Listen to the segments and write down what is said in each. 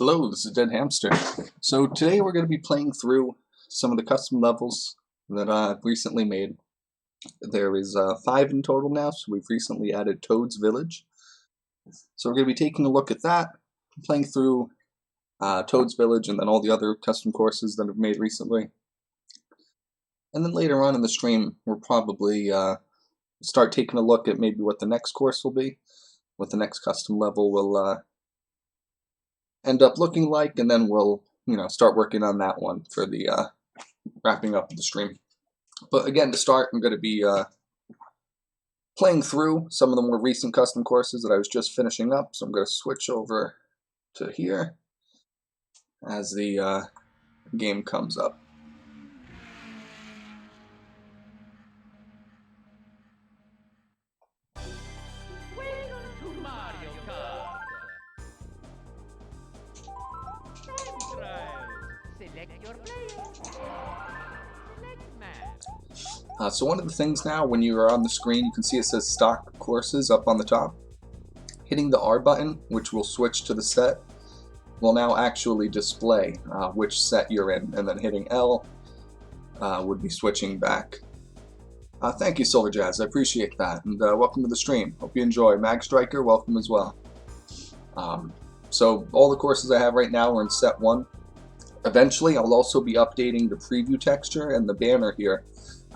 Hello, this is Dead Hamster. So today we're going to be playing through some of the custom levels that I've recently made. There is 5 in total now, so we've recently added Toad's Village. So we're going to be taking a look at that, playing through Toad's Village and then all the other custom courses that I've made recently. And then later on in the stream, we'll probably start taking a look at maybe what the next course will be, what the next custom level will end up looking like, and then we'll start working on that one for the wrapping up of the stream. But again, to start, I'm going to be playing through some of the more recent custom courses that I was just finishing up, so I'm going to switch over to here as the game comes up. So one of the things now, when you are on the screen, you can see it says stock courses up on the top. Hitting the R button, which will switch to the set, will now actually display which set you're in, and then hitting L would be switching back. Thank you, Solar Jazz, I appreciate that, and welcome to the stream. Hope you enjoy. Mag Striker, welcome as well. So all the courses I have right now are in set 1. Eventually, I'll also be updating the preview texture and the banner here.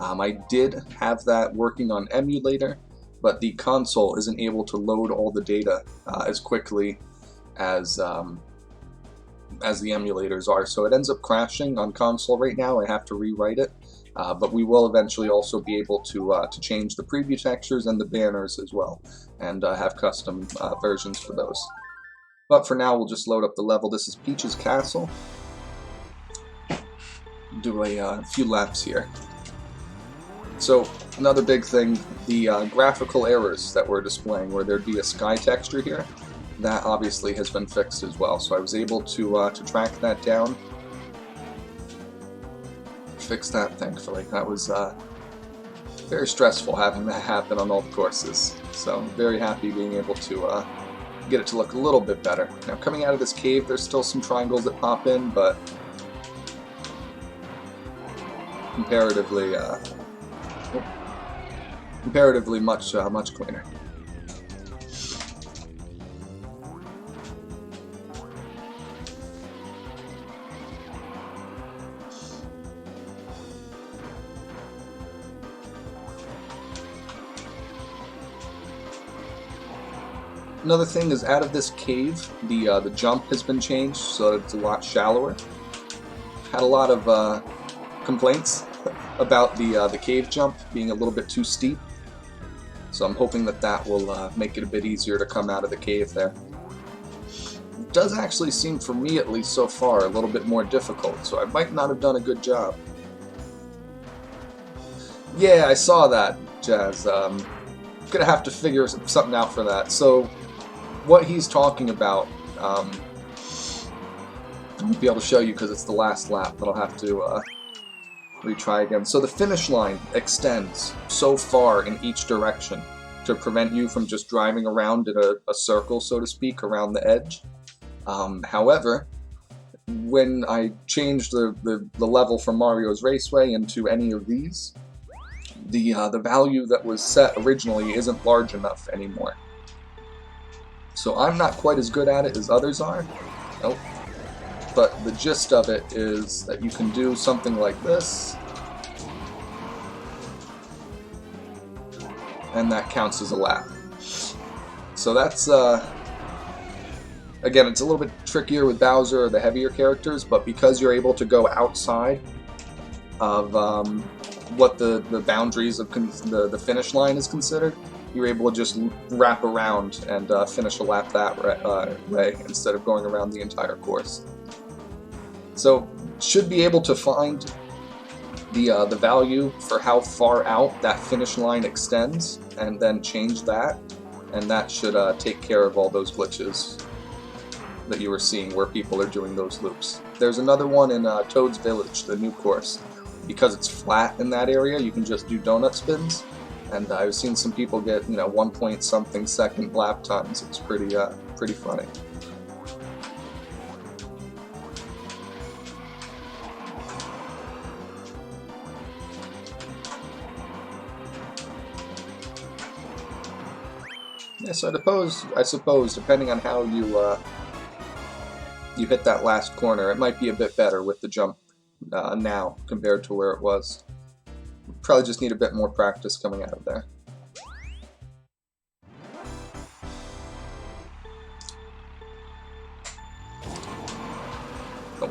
I did have that working on emulator, but the console isn't able to load all the data as quickly as the emulators are, so it ends up crashing on console right now. I have to rewrite it, but we will eventually also be able to change the preview textures and the banners as well, and have custom versions for those. But for now, we'll just load up the level. This is Peach's Castle. Do a few laps here. So another big thing, the graphical errors that we're displaying, where there'd be a sky texture here, that obviously has been fixed as well. So I was able to track that down, fix that thankfully. That was very stressful having that happen on all the courses. So I'm very happy being able to get it to look a little bit better. Now coming out of this cave, there's still some triangles that pop in, but comparatively much cleaner. Another thing is, out of this cave, the jump has been changed so that it's a lot shallower. Had a lot of complaints about the cave jump being a little bit too steep, so I'm hoping that that will make it a bit easier to come out of the cave there. It does actually seem, for me at least so far, a little bit more difficult, so I might not have done a good job. Yeah, I saw that, Jazz. Gonna have to figure something out for that. So what he's talking about, I won't be able to show you because it's the last lap, but I'll have to retry again. So the finish line extends so far in each direction to prevent you from just driving around in a circle, so to speak, around the edge. However, when I changed the level from Mario's Raceway into any of these, the value that was set originally isn't large enough anymore. So I'm not quite as good at it as others are. Nope. But the gist of it is that you can do something like this, and that counts as a lap. So that's, again, it's a little bit trickier with Bowser or the heavier characters, but because you're able to go outside of what the boundaries of the finish line is considered, you're able to just wrap around and finish a lap that way instead of going around the entire course. So should be able to find the value for how far out that finish line extends, and then change that, and that should take care of all those glitches that you were seeing where people are doing those loops. There's another one in Toad's Village, the new course. Because it's flat in that area, you can just do donut spins, and I've seen some people get 1 point something second lap times. It's pretty funny. Yeah, so I suppose, depending on how you you hit that last corner, it might be a bit better with the jump now compared to where it was. Probably just need a bit more practice coming out of there. Oh.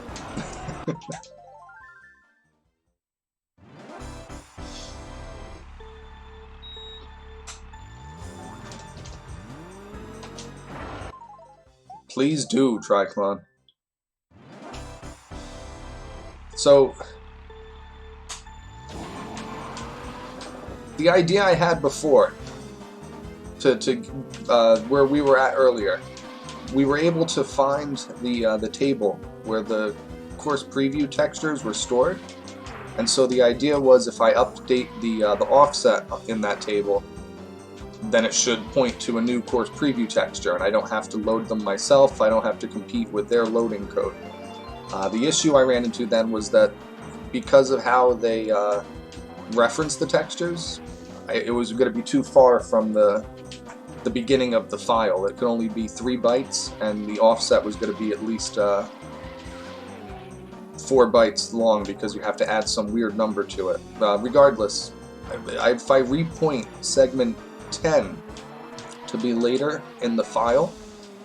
Please do, Triclon. So, the idea I had before, to where we were at earlier, we were able to find the table where the course preview textures were stored, and so the idea was if I update the offset in that table, then it should point to a new course preview texture, and I don't have to load them myself. I don't have to compete with their loading code. The issue I ran into then was that because of how they reference the textures, it was going to be too far from the beginning of the file. It could only be 3 bytes, and the offset was going to be at least 4 bytes long because you have to add some weird number to it. Regardless, if I repoint segment 10 to be later in the file,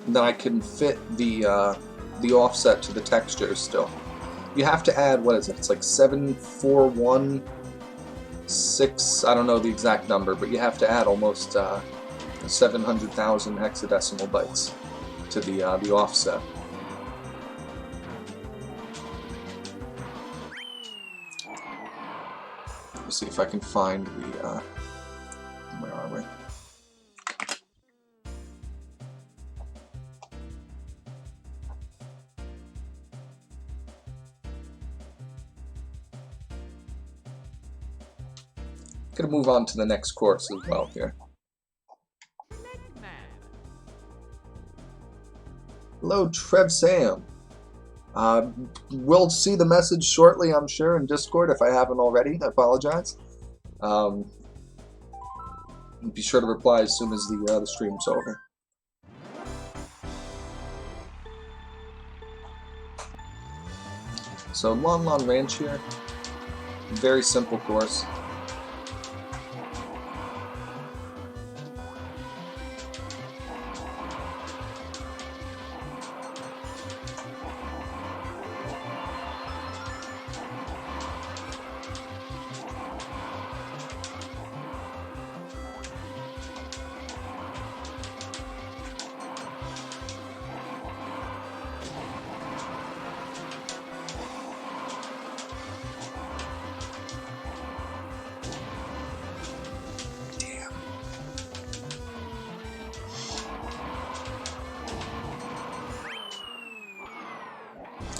then I can fit the offset to the textures still. You have to add, what is it? It's like 741.6, I don't know the exact number, but you have to add almost 700,000 hexadecimal bytes to the offset. Let me see if I can find the where are we? Gonna move on to the next course as well here. Hello, Trev Sam. We'll see the message shortly, I'm sure, in Discord if I haven't already. I apologize. Be sure to reply as soon as the stream's over. So, Lon Lon Ranch here. Very simple course.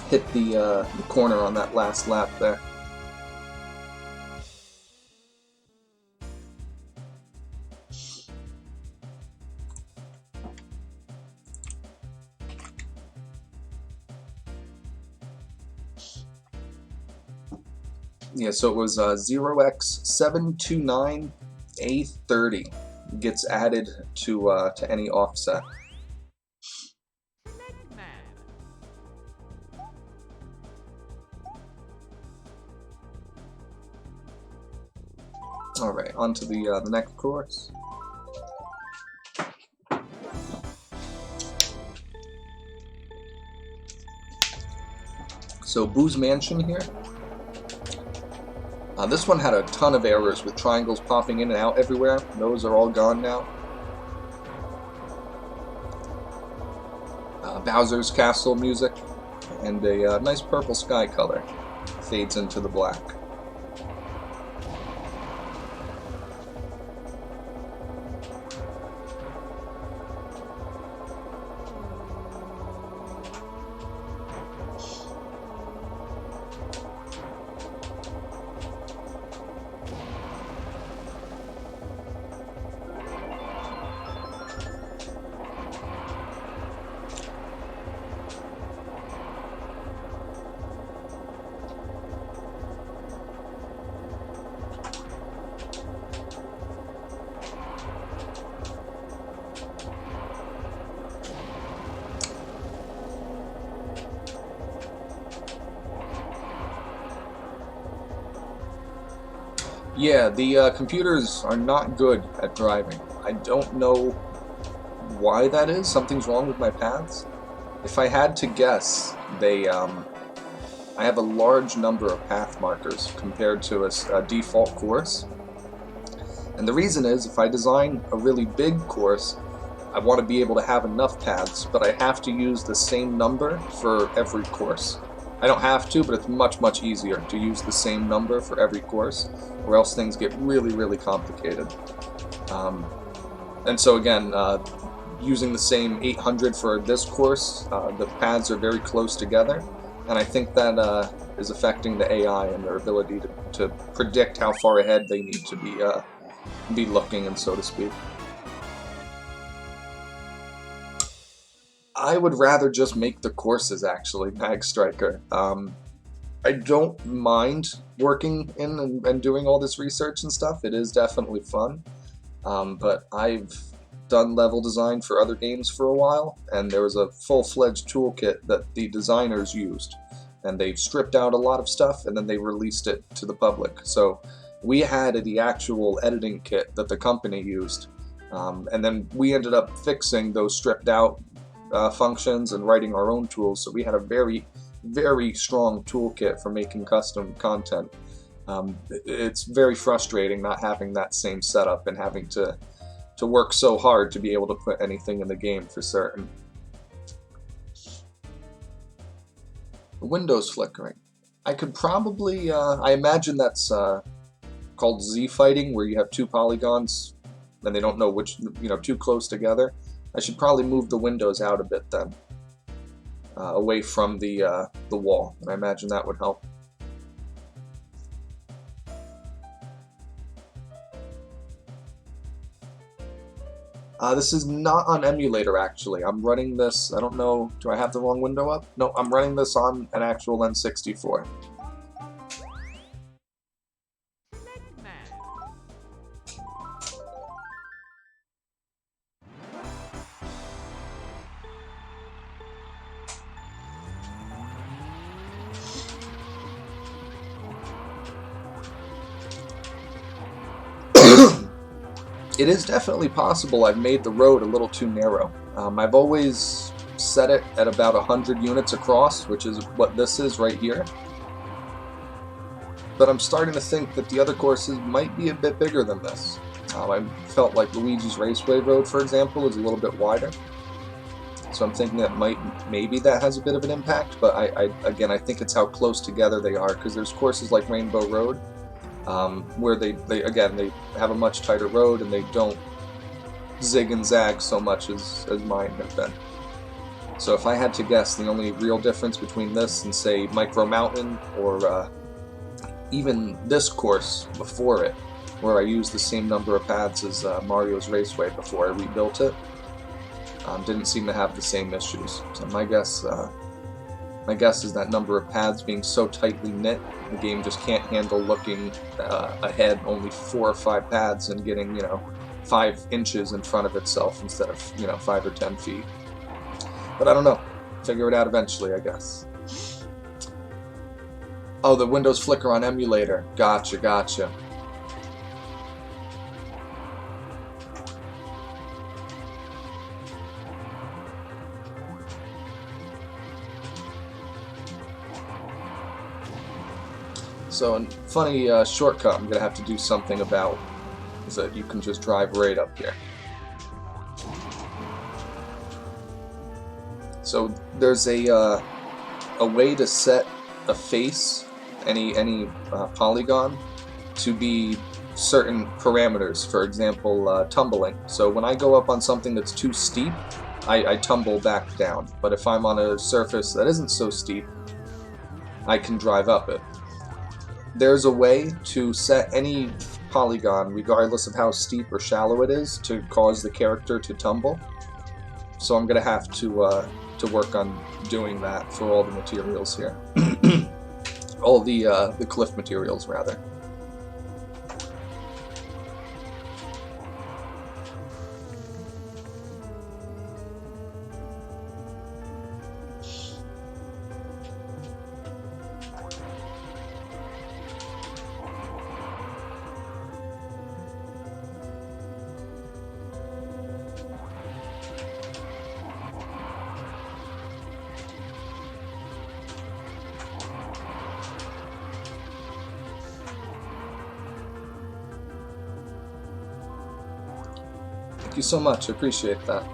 Hit the corner on that last lap there. Yeah, so it was 0x729A30 gets added to any offset. All right, on to the next course. So Boo's Mansion here. This one had a ton of errors with triangles popping in and out everywhere. Those are all gone now. Bowser's Castle music and a nice purple sky color fades into the black. Yeah, the computers are not good at driving. I don't know why that is. Something's wrong with my paths. If I had to guess, I have a large number of path markers compared to a default course. And the reason is, if I design a really big course, I want to be able to have enough paths, but I have to use the same number for every course. I don't have to, but it's much, much easier to use the same number for every course, or else things get really, really complicated. And so again, using the same 800 for this course, the paths are very close together, and I think that is affecting the AI and their ability to predict how far ahead they need to be looking, and so to speak. I would rather just make the courses, actually, Mag Striker. I don't mind working in and doing all this research and stuff. It is definitely fun. But I've done level design for other games for a while, and there was a full-fledged toolkit that the designers used. And they stripped out a lot of stuff, and then they released it to the public. So we had the actual editing kit that the company used. And then we ended up fixing those stripped out functions and writing our own tools, so we had a very, very strong toolkit for making custom content. It's very frustrating not having that same setup and having to work so hard to be able to put anything in the game for certain. The window's flickering. I could probably, I imagine that's called Z-fighting, where you have two polygons and they don't know which, too close together. I should probably move the windows out a bit then, away from the wall. I imagine that would help. This is not on emulator, actually. I'm running this, I don't know, do I have the wrong window up? No, I'm running this on an actual N64. It is definitely possible I've made the road a little too narrow. I've always set it at about 100 units across, which is what this is right here. But I'm starting to think that the other courses might be a bit bigger than this. I felt like Luigi's Raceway Road, for example, is a little bit wider. So I'm thinking that maybe that has a bit of an impact, but again, I think it's how close together they are, because there's courses like Rainbow Road, where they have a much tighter road and they don't zig and zag so much as mine have been. So if I had to guess, the only real difference between this and, say, Micro Mountain, or even this course before it, where I used the same number of paths as Mario's Raceway before I rebuilt it, didn't seem to have the same issues. So my guess is that number of paths being so tightly knit, the game just can't handle looking ahead only 4 or 5 paths and getting, 5 inches in front of itself instead of, 5 or 10 feet. But I don't know. Figure it out eventually, I guess. Oh, the Windows flicker on emulator. Gotcha. So a funny shortcut I'm going to have to do something about is that you can just drive right up here. So there's a way to set a face, any polygon, to be certain parameters. For example, tumbling. So when I go up on something that's too steep, I tumble back down. But if I'm on a surface that isn't so steep, I can drive up it. There's a way to set any polygon, regardless of how steep or shallow it is, to cause the character to tumble. So I'm going to have to work on doing that for all the materials here. All the cliff materials, rather. you so much. I appreciate that.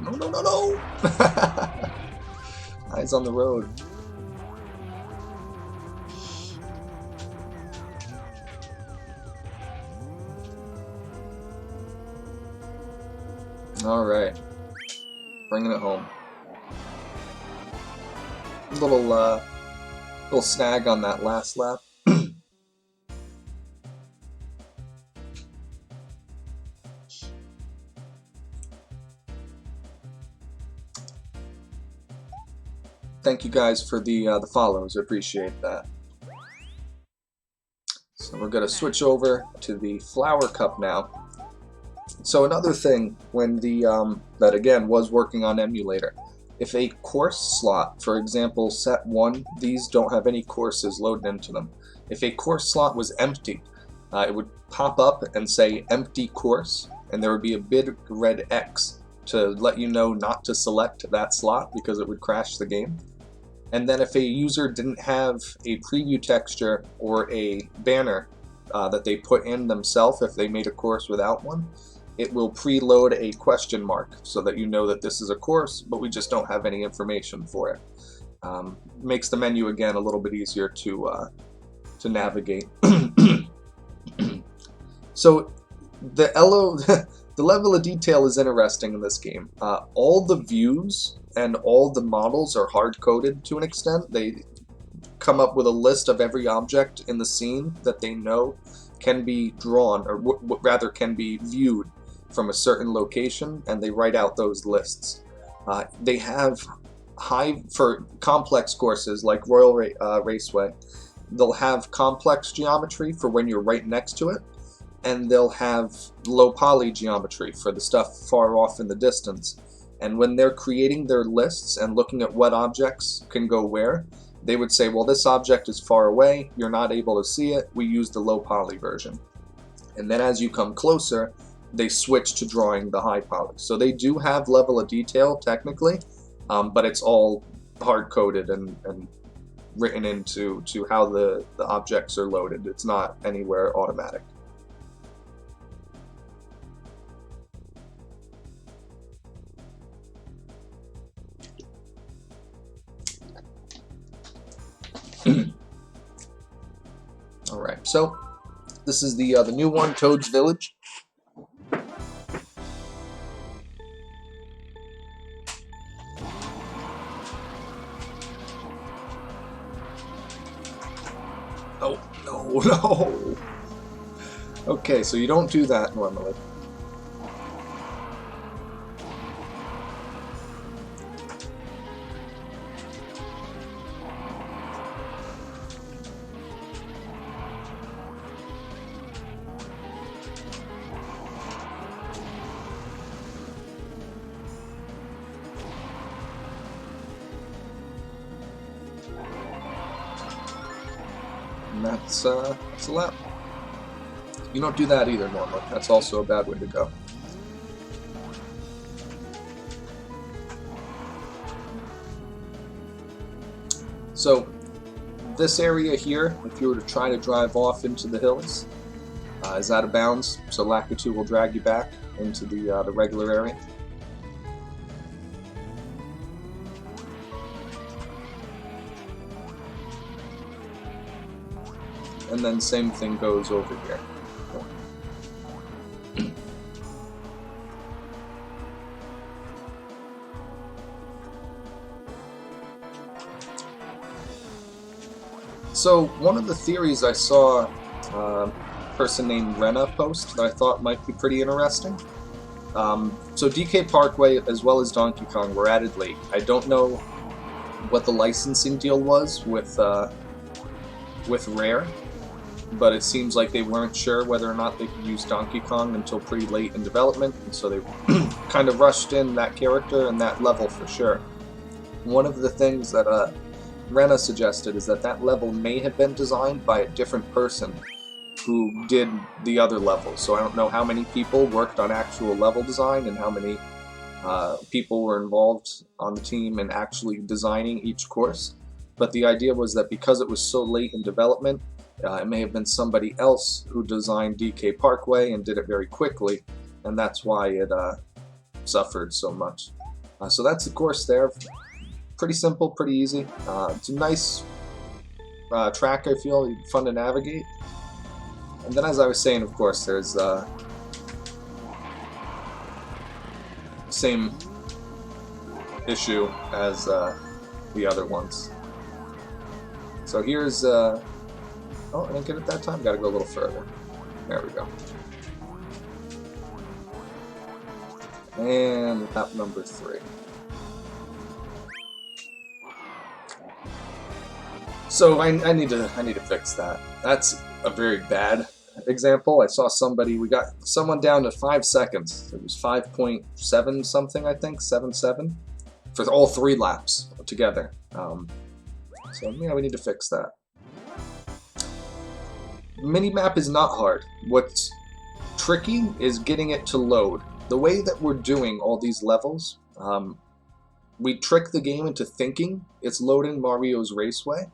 No, no, no, no! Eyes on the road. Alright. Bringing it home. Little snag on that last lap. Thank you guys for the follows. I appreciate that. So we're gonna switch over to the flower cup now. So another thing, when that again was working on emulator, if a course slot, for example set 1, these don't have any courses loaded into them. If a course slot was empty, it would pop up and say empty course, and there would be a big red X to let you know not to select that slot because it would crash the game. And then if a user didn't have a preview texture or a banner that they put in themselves, if they made a course without one, it will preload a question mark so that you know that this is a course, but we just don't have any information for it. Makes the menu again a little bit easier to navigate. So the level of detail is interesting in this game. All the views and all the models are hard-coded to an extent. They come up with a list of every object in the scene that they know can be drawn, or rather can be viewed from a certain location, and they write out those lists. They have for complex courses like Royal Raceway, they'll have complex geometry for when you're right next to it, and they'll have low poly geometry for the stuff far off in the distance. And when they're creating their lists and looking at what objects can go where, they would say, well, this object is far away, you're not able to see it, we use the low poly version. And then as you come closer, they switch to drawing the high poly. So they do have level of detail technically, but it's all hard-coded and written into how the objects are loaded. It's not anywhere automatic. Alright, so this is the new one, Toad's Village. Oh, no, no! Okay, so you don't do that normally. And that's a lap. You don't do that either normally. That's also a bad way to go. So this area here, if you were to try to drive off into the hills, is out of bounds. So Lakitu will drag you back into the regular area. And then same thing goes over here. So one of the theories I saw a person named Rena post that I thought might be pretty interesting. So DK Parkway as well as Donkey Kong were added late. I don't know what the licensing deal was with Rare, but it seems like they weren't sure whether or not they could use Donkey Kong until pretty late in development, and so they kind of rushed in that character and that level for sure. One of the things that Rena suggested is that level may have been designed by a different person who did the other levels, so I don't know how many people worked on actual level design and how many people were involved on the team in actually designing each course. But the idea was that because it was so late in development, It may have been somebody else who designed DK Parkway and did it very quickly, and that's why it suffered so much. So that's the course there. Pretty simple, pretty easy. It's a nice track, I feel, fun to navigate. And then, as I was saying, of course, there's same issue as the other ones. So here's oh, I didn't get it that time. Got to go a little further. There we go. And lap number 3. So I need to fix that. That's a very bad example. I saw somebody, we got someone down to 5 seconds. It was 5.7 something, I think, 7.7 for all 3 laps together. So yeah, we need to fix that. Minimap is not hard. What's tricky is getting it to load. The way that we're doing all these levels, we trick the game into thinking it's loading Mario's Raceway,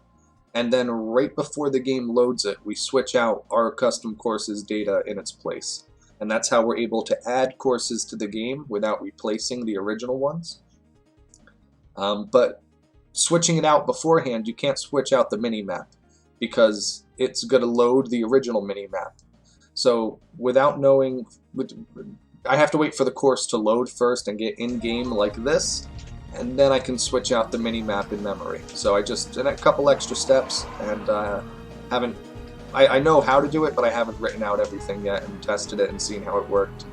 and then right before the game loads it, we switch out our custom courses data in its place. And that's how we're able to add courses to the game without replacing the original ones. But switching it out beforehand, you can't switch out the minimap because it's going to load the original minimap. So without knowing, I have to wait for the course to load first and get in-game like this, and then I can switch out the minimap in memory. So I just did a couple extra steps, and I know how to do it, but I haven't written out everything yet and tested it and seen how it worked.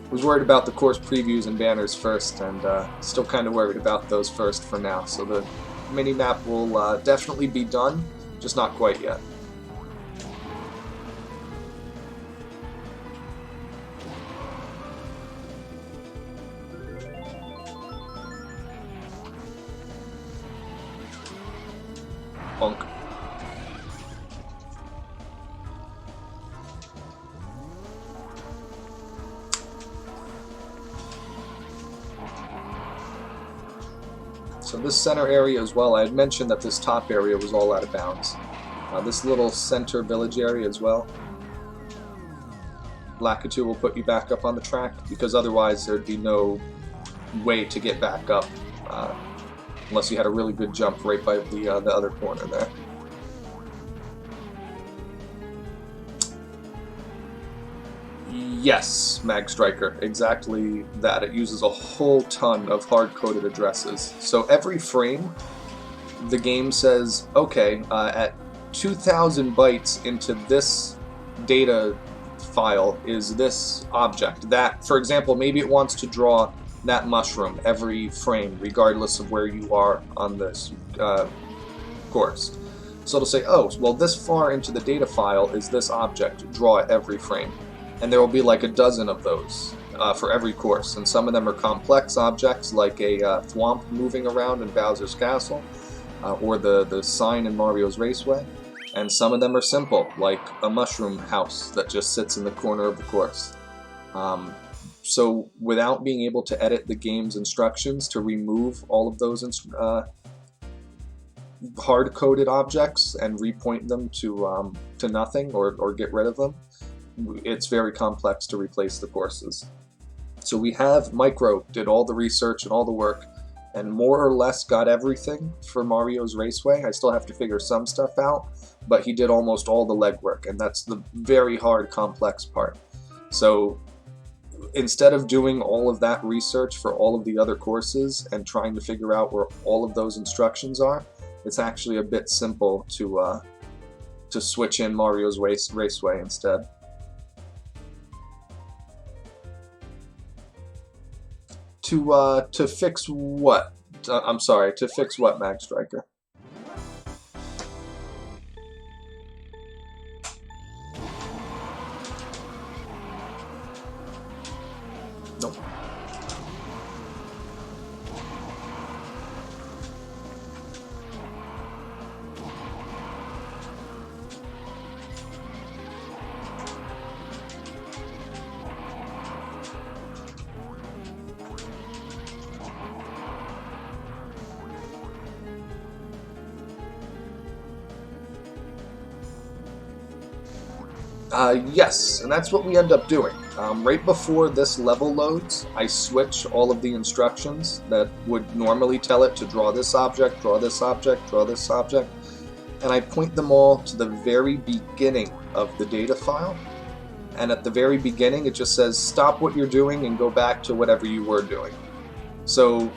I was worried about the course previews and banners first, and still kind of worried about those first for now. So the minimap will definitely be done, just not quite yet. Bonk. So this center area as well, I had mentioned that this top area was all out of bounds. This little center village area as well. Lakitu will put you back up on the track, because otherwise there'd be no way to get back up. Unless you had a really good jump right by the other corner there. Yes, Mag Striker, exactly that. It uses a whole ton of hard-coded addresses. So every frame, the game says, okay, at 2,000 bytes into this data file is this object. That, for example, maybe it wants to draw that mushroom every frame, regardless of where you are on this course. So it'll say, oh, well, this far into the data file is this object, draw it every frame. And there will be like a dozen of those for every course. And some of them are complex objects, like a thwomp moving around in Bowser's Castle, or the sign in Mario's Raceway. And some of them are simple, like a mushroom house that just sits in the corner of the course. So without being able to edit the game's instructions to remove all of those hard-coded objects and repoint them to nothing or get rid of them, it's very complex to replace the courses. So we have Micro did all the research and all the work and more or less got everything for Mario's Raceway. I still have to figure some stuff out, but he did almost all the legwork, and that's the very hard, complex part. So instead of doing all of that research for all of the other courses and trying to figure out where all of those instructions are, it's actually a bit simple to switch in Mario's Raceway instead. To fix what? I'm sorry, to fix what, Mag Striker? Nope. Yes, and that's what we end up doing. Right before this level loads, I switch all of the instructions that would normally tell it to draw this object, draw this object, draw this object, and I point them all to the very beginning of the data file. And at the very beginning, it just says, stop what you're doing and go back to whatever you were doing. So,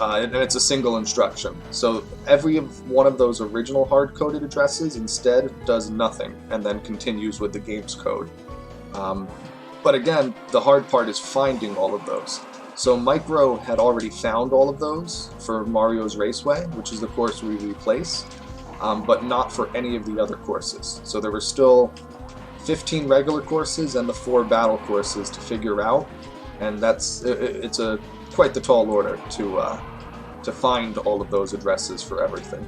and it's a single instruction. So every one of those original hard-coded addresses instead does nothing and then continues with the game's code. But again, the hard part is finding all of those. So Micro had already found all of those for Mario's Raceway, which is the course we replace, but not for any of the other courses. So there were still 15 regular courses and the 4 battle courses to figure out, and it's quite the tall order to find all of those addresses for everything.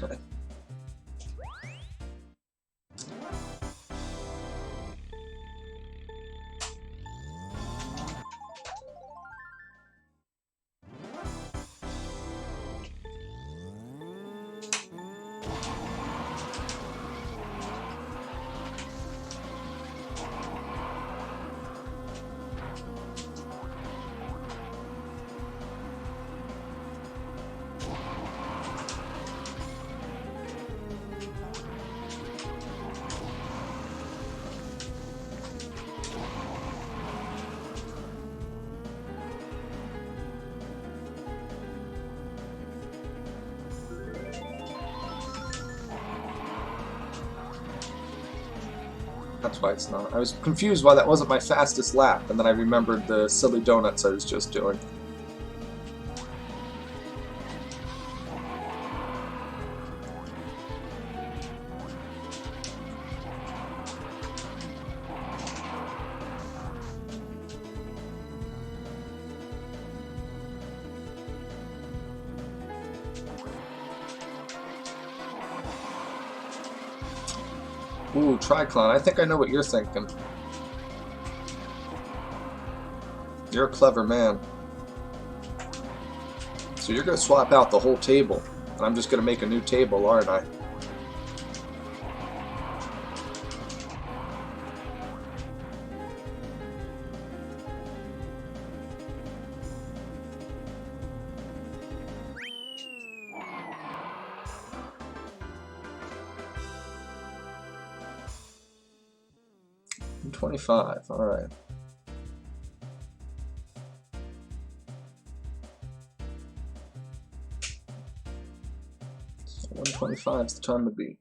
Okay. That's why it's not. I was confused why that wasn't my fastest lap, and then I remembered the silly donuts I was just doing. Ooh, Triclon, I think I know what you're thinking. You're a clever man. So you're going to swap out the whole table, and I'm just going to make a new table, aren't I? I'm 25, alright. So 125 is the time to beat.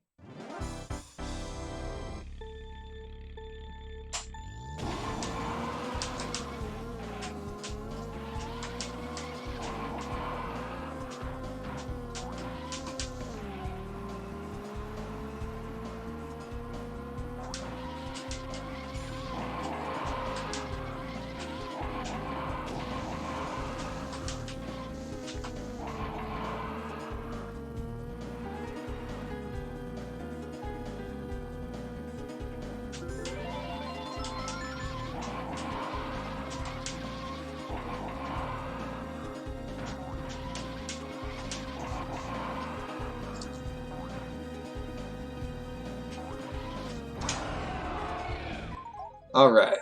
Alright.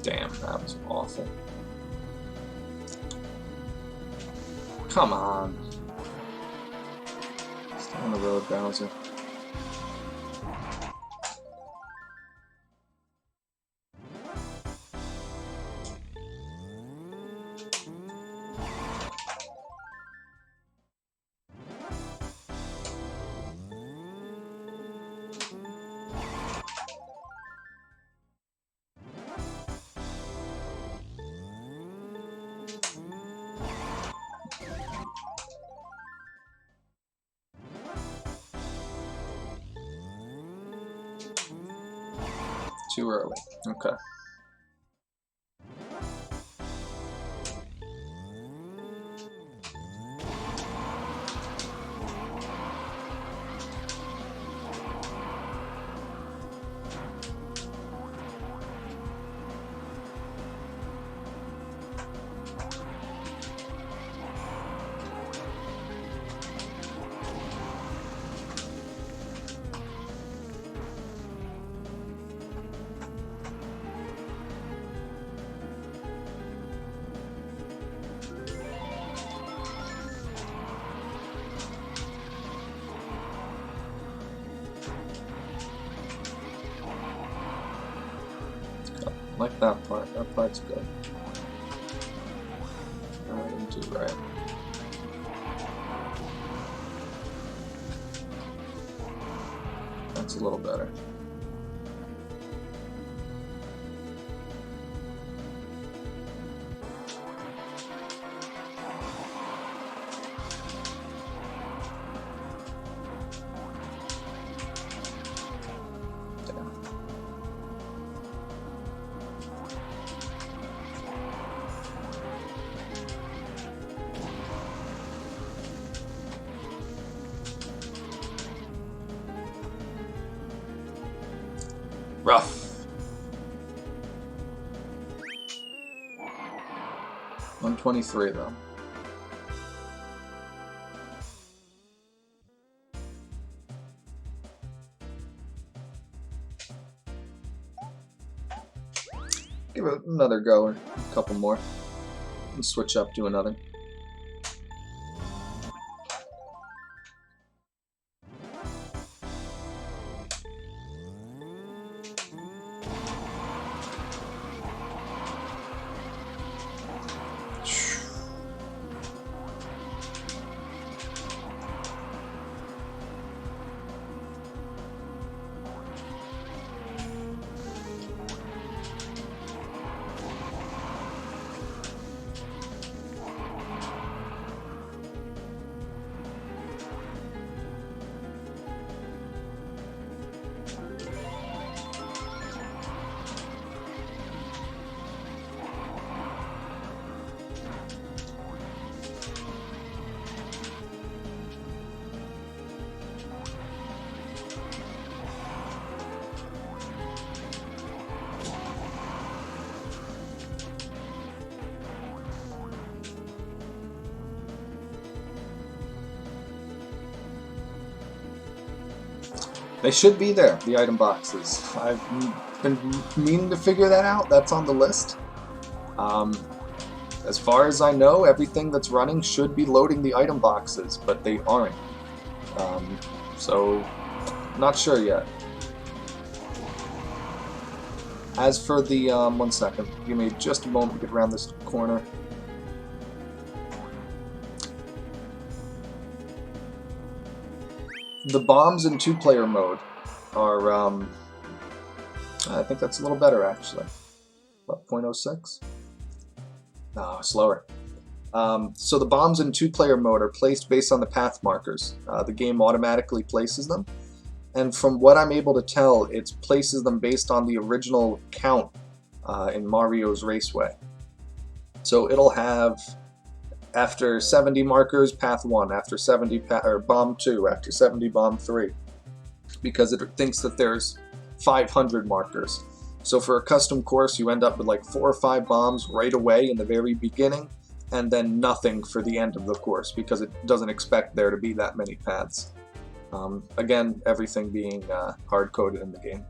Damn, that was awful. Come on. Stay on the road, Bowser. Too early. Okay. Like that part. That part's good. I didn't do right. That's a little better. Rough. 123 though. Give it another go or a couple more. And switch up to another. They should be there, the item boxes. I've been meaning to figure that out. That's on the list. As far as I know, everything that's running should be loading the item boxes, but they aren't. So, not sure yet. As for the, 1 second, give me just a moment to get around this corner. The bombs in 2-player mode are, I think that's a little better actually. What, 0.06? No, slower. So the bombs in 2-player mode are placed based on the path markers. The game automatically places them. And from what I'm able to tell, it places them based on the original count in Mario's Raceway. So it'll have, after 70 markers, path 1, after 70, or bomb 2, after 70, bomb 3, because it thinks that there's 500 markers. So for a custom course, you end up with like 4 or 5 bombs right away in the very beginning, and then nothing for the end of the course, because it doesn't expect there to be that many paths. Again, everything being hard-coded in the game.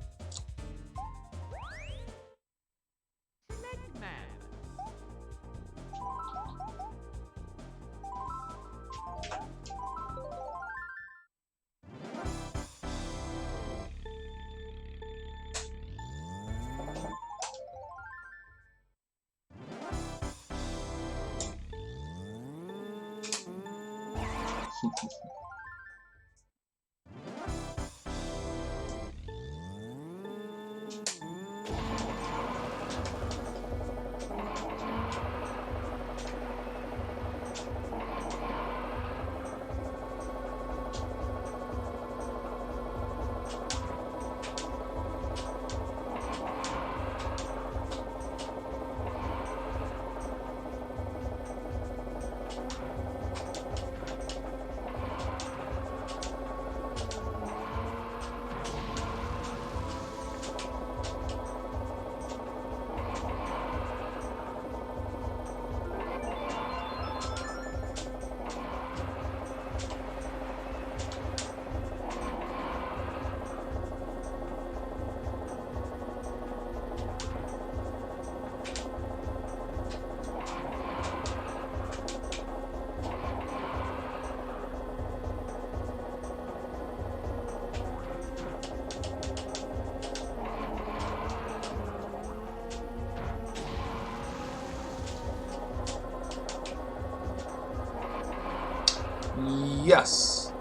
Yes.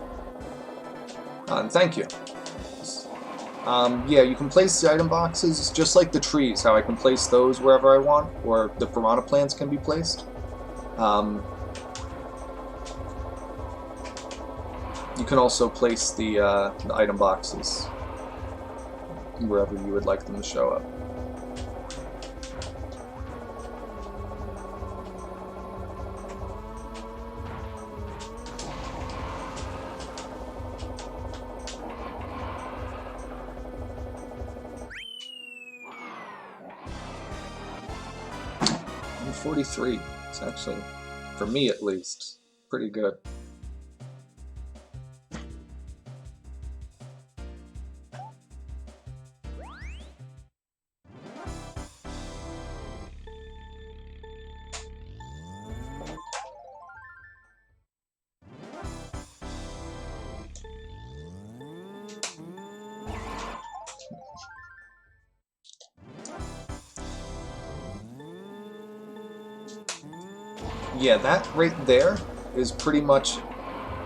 Thank you. Yeah, you can place the item boxes just like the trees, how I can place those wherever I want, or the piranha plants can be placed. You can also place the item boxes wherever you would like them to show up. And 43. It's actually, for me at least, pretty good. Yeah, that right there is pretty much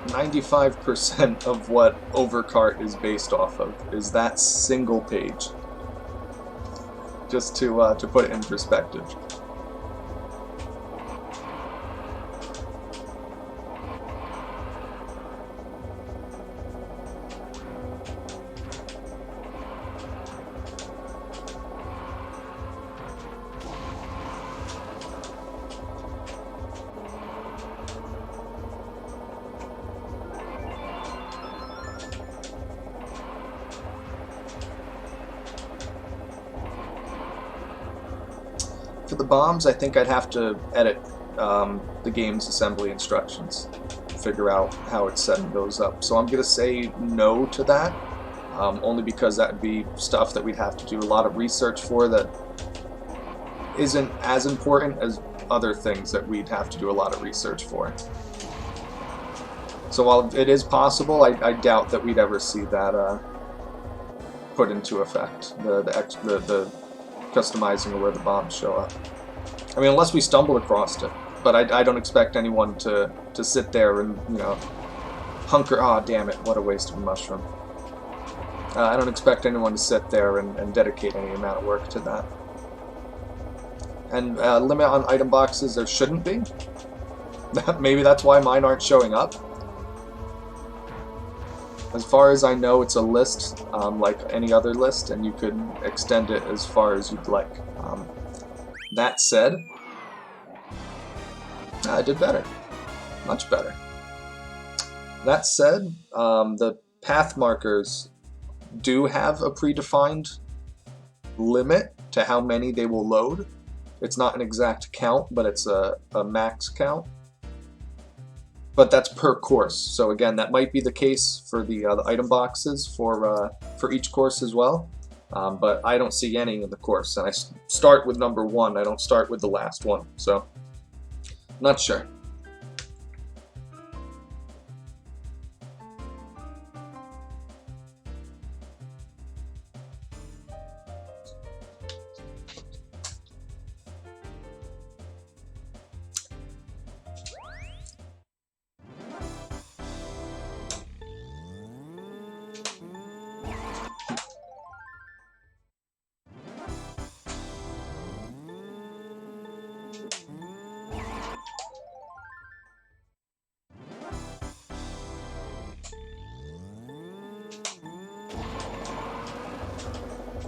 95% of what Overcart is based off of, is that single page. Just to put it in perspective. For the bombs, I think I'd have to edit the game's assembly instructions, figure out how it's setting those up. So I'm going to say no to that, only because that would be stuff that we'd have to do a lot of research for that isn't as important as other things that we'd have to do a lot of research for. So while it is possible, I doubt that we'd ever see that put into effect, the customizing of where the bombs show up. I mean, unless we stumble across it. But I don't expect anyone to sit there and, you know, hunker... Aw, damn it, what a waste of a mushroom. I don't expect anyone to sit there and dedicate any amount of work to that. And limit on item boxes there shouldn't be. Maybe that's why mine aren't showing up. As far as I know, it's a list like any other list, and you could extend it as far as you'd like. That said, I did better. Much better. That said, the path markers do have a predefined limit to how many they will load. It's not an exact count, but it's a max count. But that's per course. So again, that might be the case for the item boxes for each course as well. But I don't see any in the course, and I start with number 1. I don't start with the last one. So, not sure.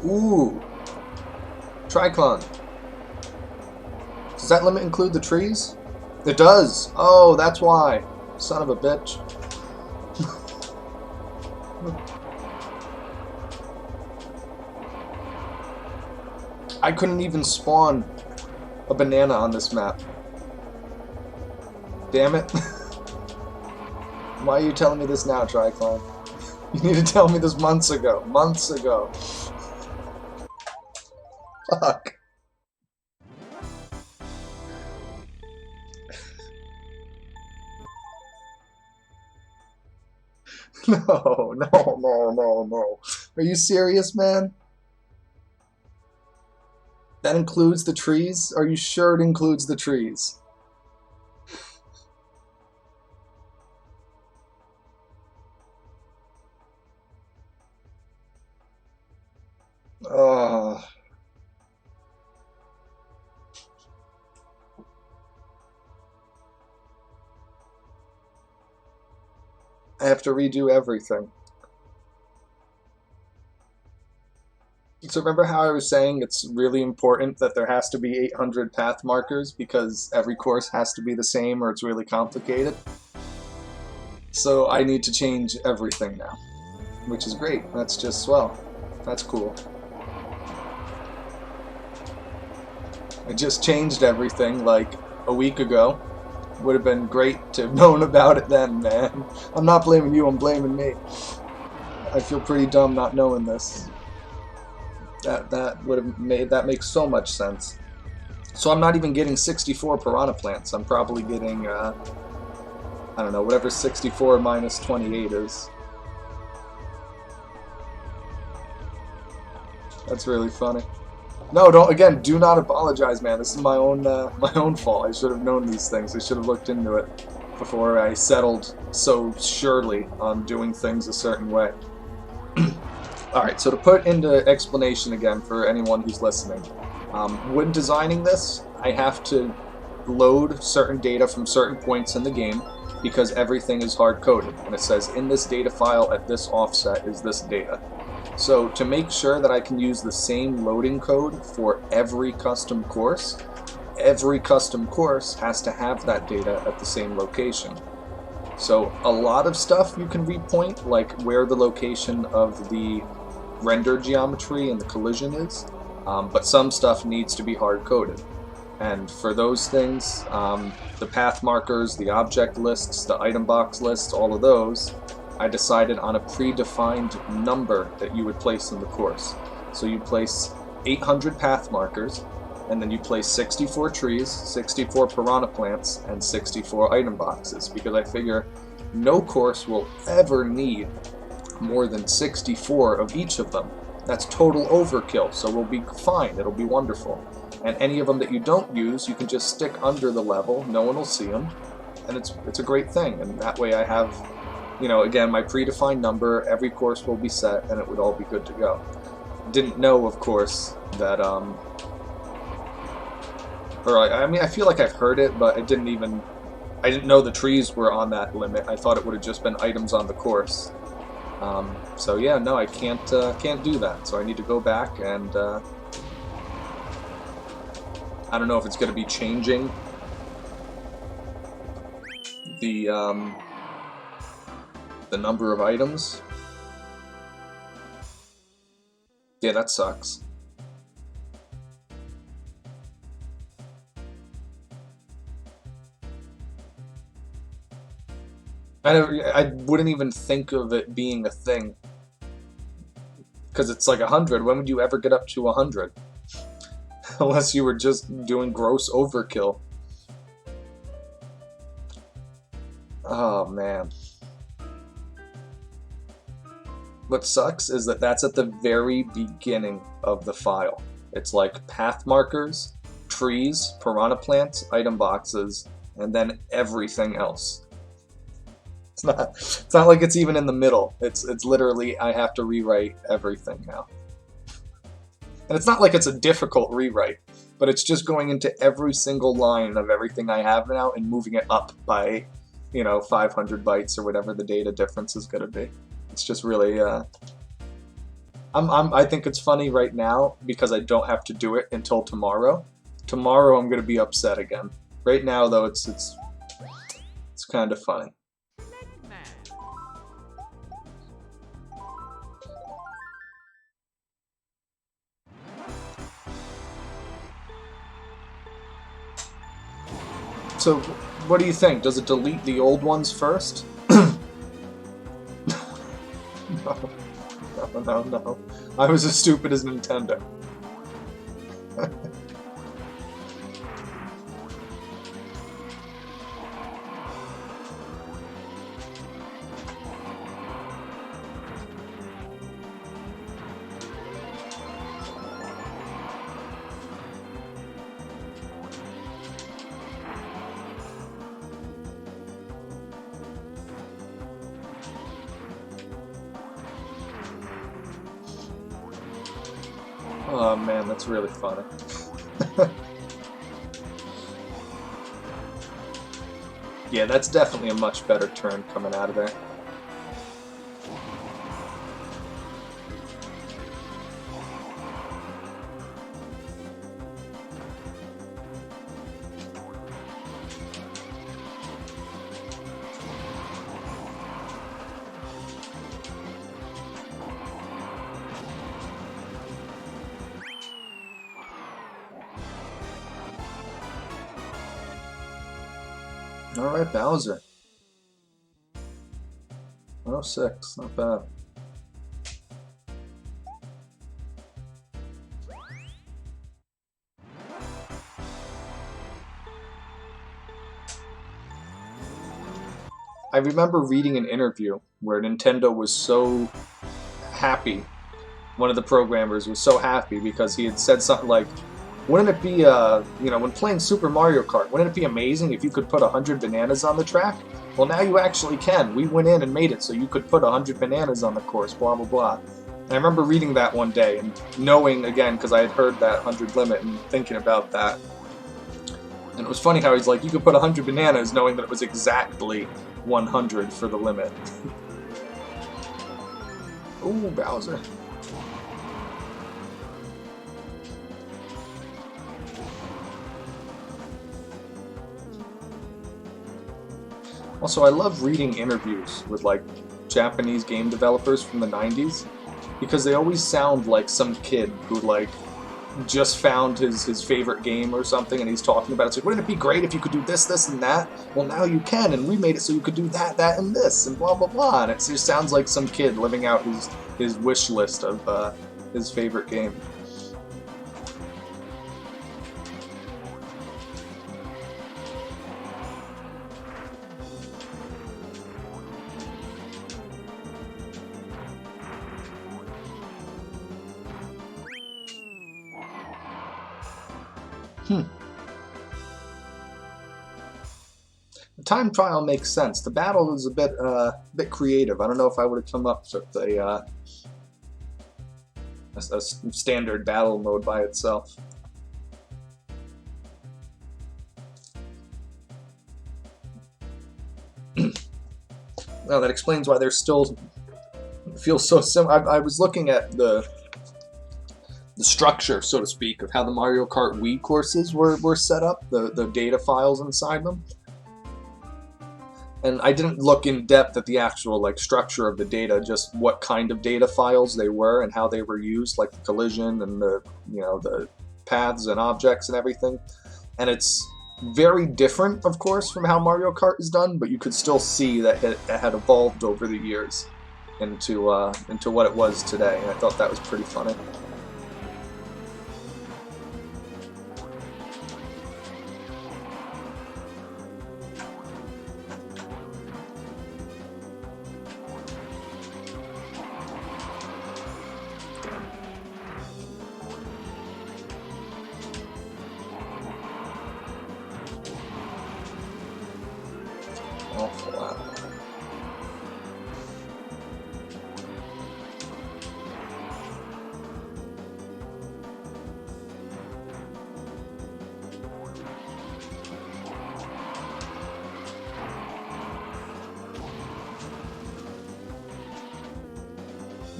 Ooh! Triclon. Does that limit include the trees? It does! Oh, that's why. Son of a bitch. I couldn't even spawn a banana on this map. Damn it. Why are you telling me this now, Triclon? You need to tell me this months ago. Months ago. Fuck. No, no, no, no, no. Are you serious, man? That includes the trees? Are you sure it includes the trees? Oh, I have to redo everything. So remember how I was saying it's really important that there has to be 800 path markers because every course has to be the same or it's really complicated? So I need to change everything now, which is great. That's just swell. That's cool. I just changed everything like a week ago. Would have been great to have known about it then, man. I'm not blaming you, I'm blaming me. I feel pretty dumb not knowing this. That would have made that makes so much sense. So I'm not even getting 64 piranha plants. I'm probably getting I don't know, whatever 64 minus 28 is. That's really funny. No, don't again. Do not apologize, man. This is my own fault. I should have known these things. I should have looked into it before I settled so surely on doing things a certain way. Alright, so to put into explanation again for anyone who's listening, when designing this, I have to load certain data from certain points in the game because everything is hard-coded, and it says in this data file at this offset is this data. So to make sure that I can use the same loading code for every custom course has to have that data at the same location. So a lot of stuff you can repoint, like where the location of the render geometry and the collision is, but some stuff needs to be hard-coded. And for those things, the path markers, the object lists, the item box lists, all of those, I decided on a predefined number that you would place in the course. So you place 800 path markers, and then you place 64 trees, 64 piranha plants, and 64 item boxes, because I figure no course will ever need more than 64 of each of them. That's total overkill, so we'll be fine, it'll be wonderful. And any of them that you don't use, you can just stick under the level, no one will see them, and it's a great thing. And that way I have, you know, again, my predefined number, every course will be set, and it would all be good to go. Didn't know, of course, that, I mean, I feel like I've heard it, but I didn't know the trees were on that limit. I thought it would have just been items on the course. So yeah, no, I can't do that. So I need to go back and, I don't know if it's going to be changing the number of items. Yeah, that sucks. I wouldn't even think of it being a thing. Because it's like 100. When would you ever get up to 100? Unless you were just doing gross overkill. Oh, man. What sucks is that that's at the very beginning of the file. It's like path markers, trees, piranha plants, item boxes, and then everything else. It's not like it's even in the middle. It's literally I have to rewrite everything now. And it's not like it's a difficult rewrite, but it's just going into every single line of everything I have now and moving it up by, you know, 500 bytes or whatever the data difference is going to be. It's just really, I think it's funny right now because I don't have to do it until tomorrow. Tomorrow I'm going to be upset again. Right now, though, it's kind of funny. So, what do you think? Does it delete the old ones first? No. I was as stupid as Nintendo. Oh man, that's really funny. Yeah, that's definitely a much better turn coming out of there. Alright, Bowser. 106, not bad. I remember reading an interview where Nintendo was so happy. One of the programmers was so happy because he had said something like, wouldn't it be, when playing Super Mario Kart, wouldn't it be amazing if you could put 100 bananas on the track? Well, now you actually can. We went in and made it so you could put 100 bananas on the course, blah, blah, blah. And I remember reading that one day and knowing, again, because I had heard that 100 limit and thinking about that. And it was funny how he's like, you could put 100 bananas knowing that it was exactly 100 for the limit. Ooh, Bowser. Also, I love reading interviews with, like, Japanese game developers from the 90s, because they always sound like some kid who, like, just found his favorite game or something, and he's talking about it. It's like, wouldn't it be great if you could do this, this, and that? Well, now you can, and we made it so you could do that, that, and this, and blah, blah, blah. And it just sounds like some kid living out his wish list of his favorite game. The time trial makes sense. The battle is a bit creative. I don't know if I would have come up with a standard battle mode by itself. Well, that explains why they're still feel so similar. I was looking at the structure, so to speak, of how the Mario Kart Wii courses were set up, the data files inside them. And I didn't look in depth at the actual structure of the data, just what kind of data files they were and how they were used, like the collision and the paths and objects and everything. And it's very different, of course, from how Mario Kart is done, but you could still see that it had evolved over the years into what it was today. And I thought that was pretty funny. Awful lot.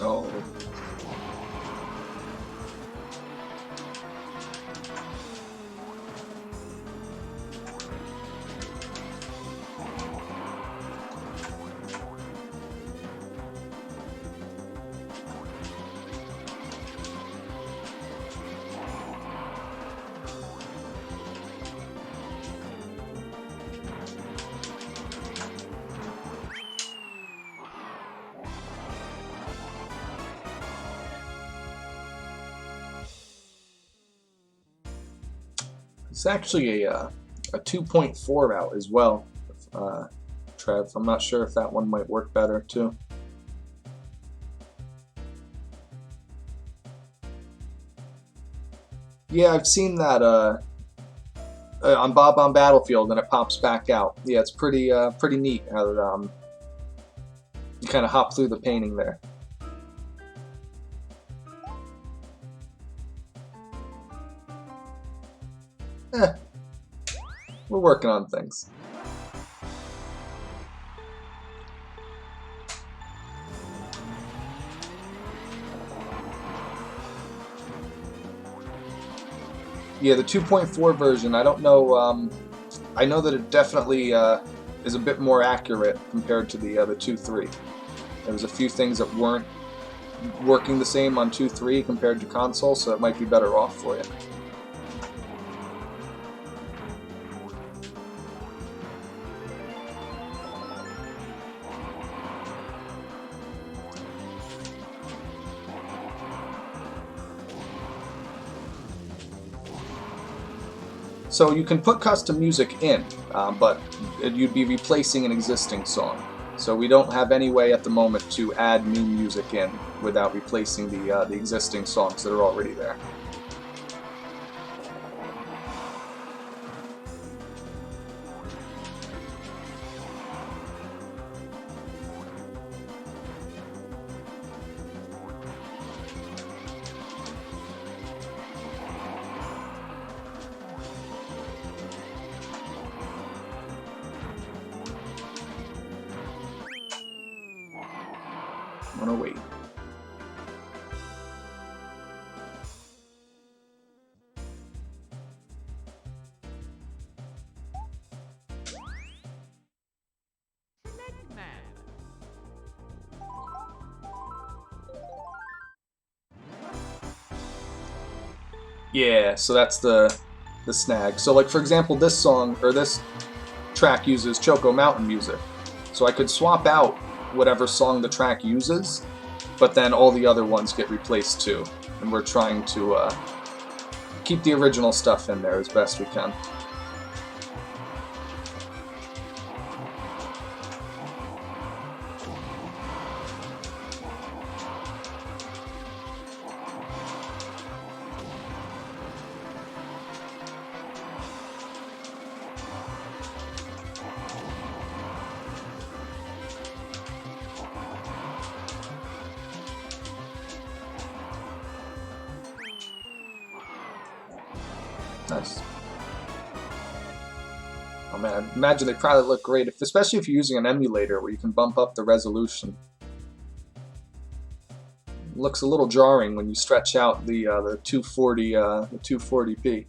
Oh. It's actually a 2.4 route as well, Trev. I'm not sure if that one might work better too. Yeah, I've seen that on Bob on Battlefield, and it pops back out. Yeah, it's pretty neat how you kind of hop through the painting there. Eh, we're working on things. Yeah, the 2.4 version, I don't know, I know that it definitely is a bit more accurate compared to the 2.3. There was a few things that weren't working the same on 2.3 compared to console, so it might be better off for you. So you can put custom music in, but you'd be replacing an existing song. So we don't have any way at the moment to add new music in without replacing the existing songs that are already there. I'm gonna wait. Yeah, so that's the snag. So like for example, this song or this track uses Choco Mountain music. So I could swap out whatever song the track uses, but then all the other ones get replaced too. And we're trying to keep the original stuff in there as best we can. Nice. Oh man, I imagine they probably look great, especially if you're using an emulator where you can bump up the resolution. It looks a little jarring when you stretch out the 240 the 240p.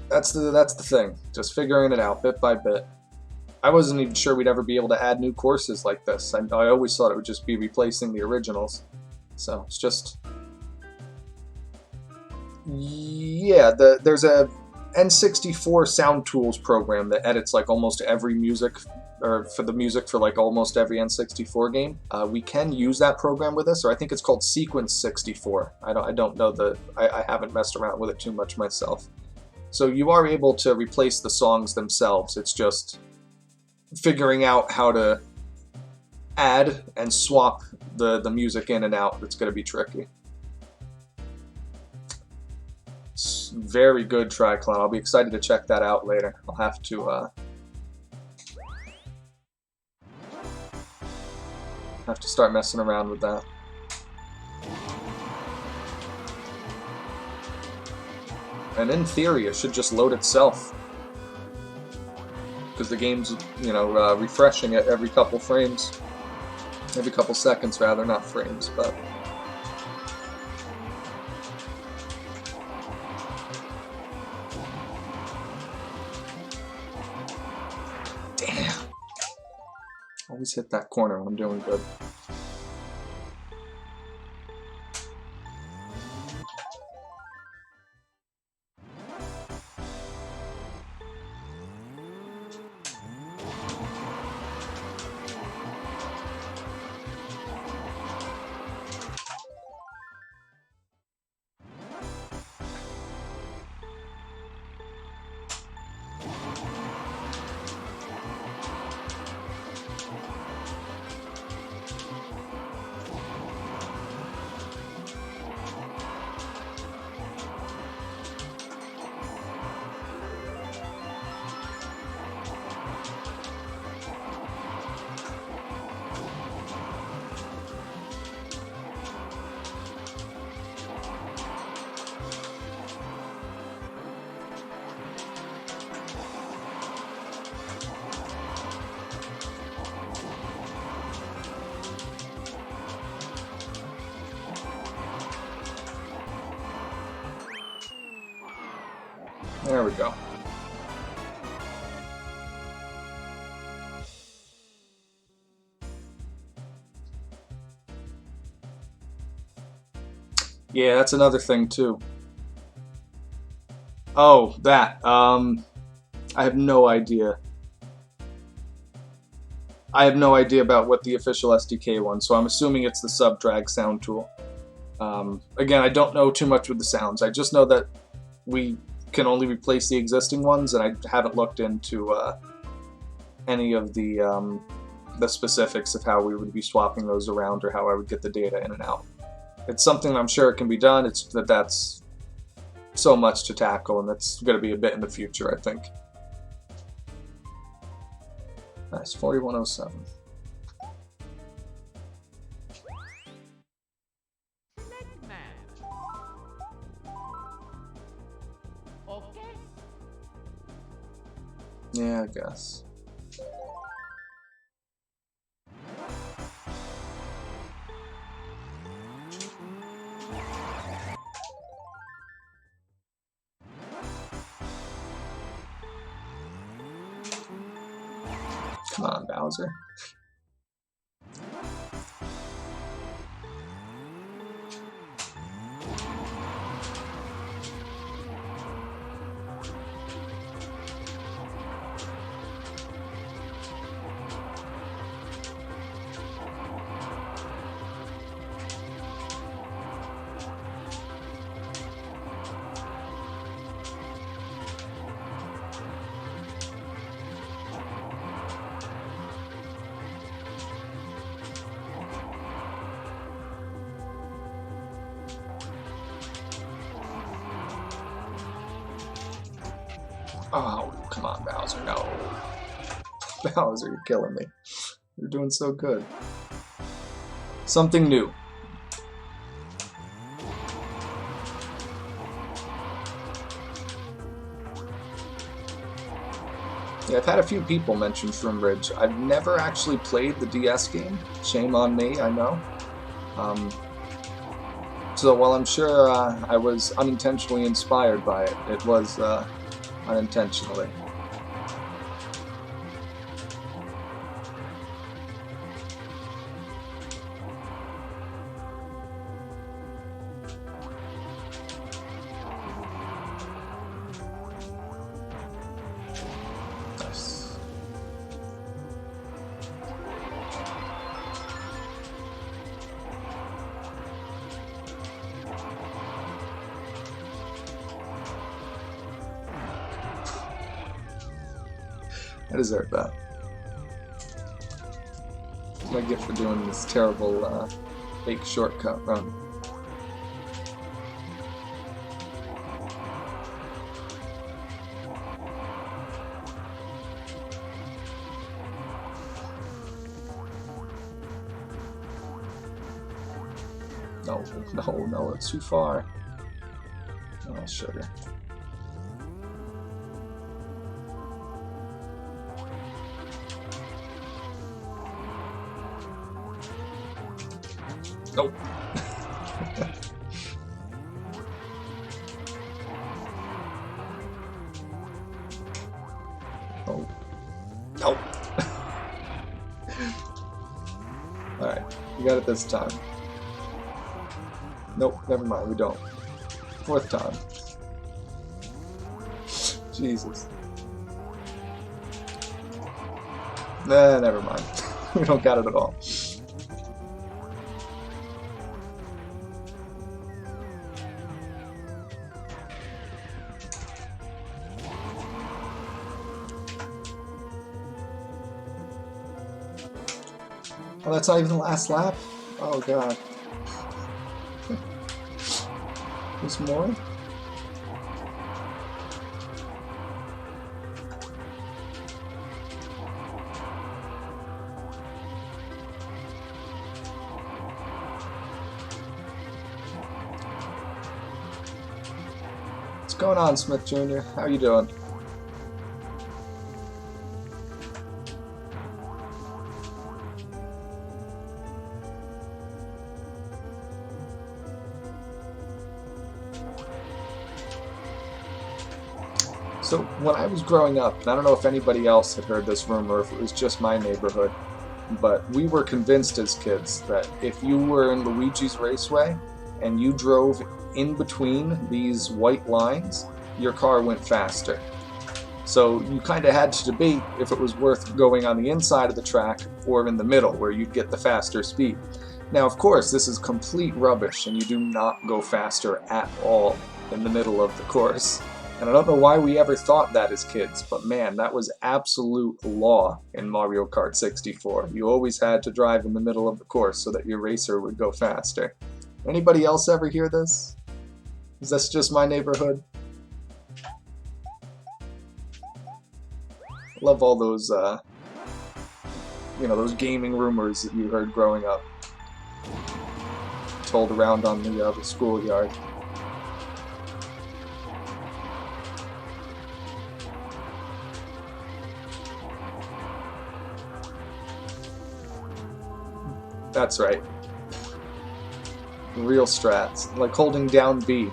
That's the thing. Just figuring it out bit by bit. I wasn't even sure we'd ever be able to add new courses like this. I always thought it would just be replacing the originals. So it's just, yeah. There's a N64 Sound Tools program that edits like almost every music, or for the music for like almost every N64 game. We can use that program with this, or I think it's called Sequence 64. I don't know I haven't messed around with it too much myself. So you are able to replace the songs themselves. It's just figuring out how to add and swap the music in and out that's going to be tricky. It's very good, Triclone. I'll be excited to check that out later. I'll have to start messing around with that. And in theory, it should just load itself, because the game's, you know, refreshing it every couple frames. Every couple seconds, rather, not frames, but... Damn! Always hit that corner when I'm doing good. There we go. Yeah, that's another thing too. Oh, that. I have no idea. I have no idea about what the official SDK one, so I'm assuming it's the sub-drag sound tool. Again, I don't know too much with the sounds. I just know that we can only replace the existing ones, and I haven't looked into any of the specifics of how we would be swapping those around or how I would get the data in and out. It's something I'm sure it can be done. It's that's so much to tackle, and that's going to be a bit in the future, I think. Nice, 4107. Yeah, I guess. Come on, Bowser. Oh, come on, Bowser, no. Bowser, you're killing me. You're doing so good. Something new. Yeah, I've had a few people mention Shroom Ridge. I've never actually played the DS game. Shame on me, I know. So while I'm sure I was unintentionally inspired by it, it was unintentionally. Nice. I deserve that. That's my gift for doing this terrible fake shortcut run. No, no, no, it's too far. Oh, sugar. Nope. Oh. Nope. Alright, we got it this time. Nope, never mind, we don't. Fourth time. Jesus. Nah, never mind. We don't got it at all. Oh, that's not even the last lap? Oh, God. There's more? What's going on, Smith Jr.? How you doing? So when I was growing up, and I don't know if anybody else had heard this rumor, if it was just my neighborhood, but we were convinced as kids that if you were in Luigi's Raceway and you drove in between these white lines, your car went faster. So you kind of had to debate if it was worth going on the inside of the track or in the middle, where you'd get the faster speed. Now, of course, this is complete rubbish, and you do not go faster at all in the middle of the course. And I don't know why we ever thought that as kids, but man, that was absolute law in Mario Kart 64. You always had to drive in the middle of the course so that your racer would go faster. Anybody else ever hear this? Is this just my neighborhood? Love all those, those gaming rumors that you heard growing up, told around on the schoolyard. That's right. Real strats, like holding down B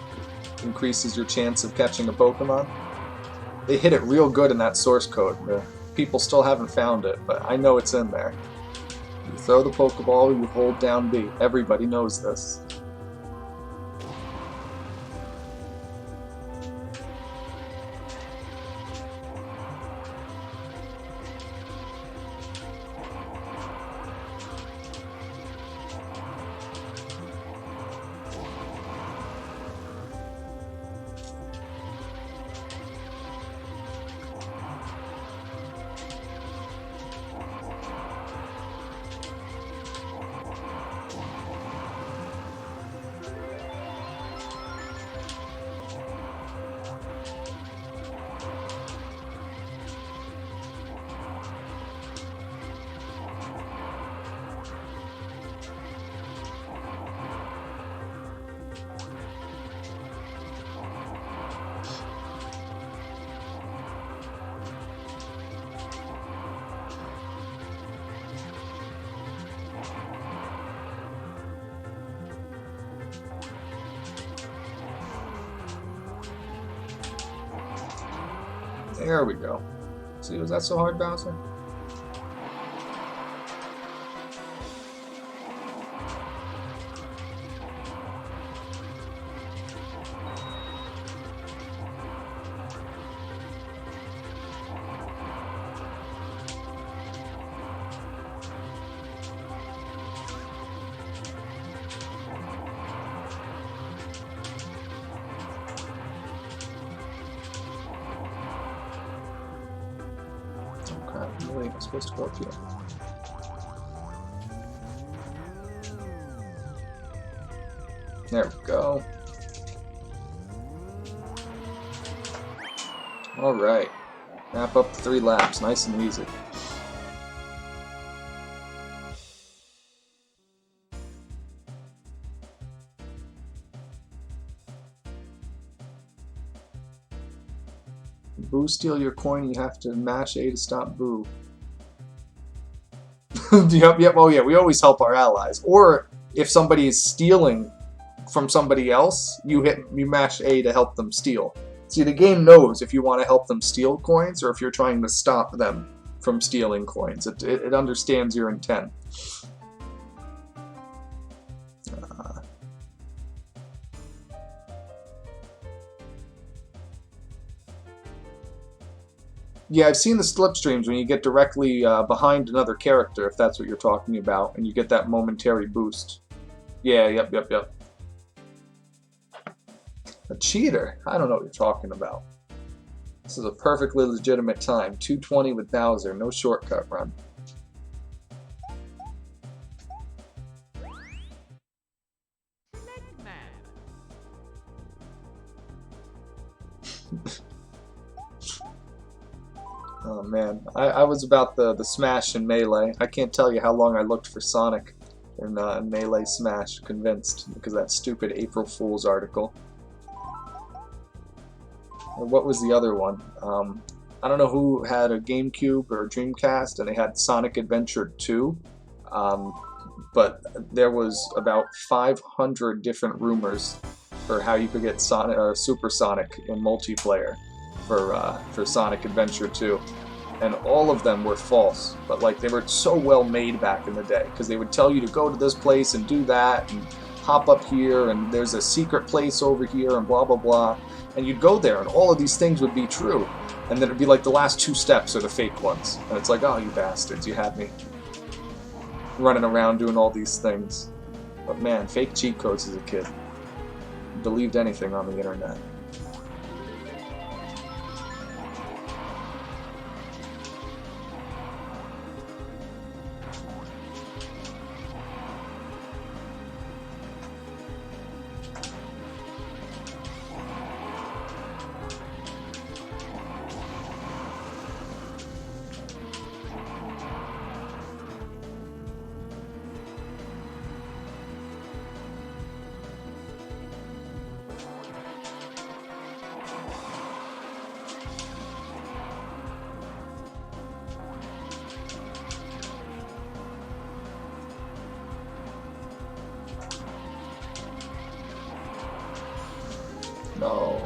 increases your chance of catching a Pokemon. They hit it real good in that source code. People still haven't found it, but I know it's in there. You throw the Pokeball, you hold down B. Everybody knows this. There we go. See, was that so hard, Bowser? Really, I'm supposed to go up here. There we go. Alright. Wrap up the 3 laps, nice and easy. Boo steal your coin, you have to mash A to stop Boo. Yep, oh yeah, we always help our allies. Or if somebody is stealing from somebody else, you mash A to help them steal. See, the game knows if you want to help them steal coins or if you're trying to stop them from stealing coins. It understands your intent. Yeah, I've seen the slipstreams when you get directly behind another character, if that's what you're talking about, and you get that momentary boost. Yeah, yep. A cheater? I don't know what you're talking about. This is a perfectly legitimate time. 2:20 with Bowser, no shortcut run. Oh man, I was about the Smash and Melee. I can't tell you how long I looked for Sonic in Melee Smash, convinced, because of that stupid April Fool's article. Or what was the other one? I don't know who had a GameCube or a Dreamcast, and they had Sonic Adventure 2, but there was about 500 different rumors for how you could get Super Sonic in multiplayer. for Sonic Adventure 2. And all of them were false, but like they were so well made back in the day, because they would tell you to go to this place and do that, and hop up here, and there's a secret place over here, and blah blah blah. And you'd go there, and all of these things would be true, and then it'd be like the last 2 steps are the fake ones, and it's like, oh, you bastards, you had me running around doing all these things. But man, fake cheat codes as a kid. Believed anything on the internet. No.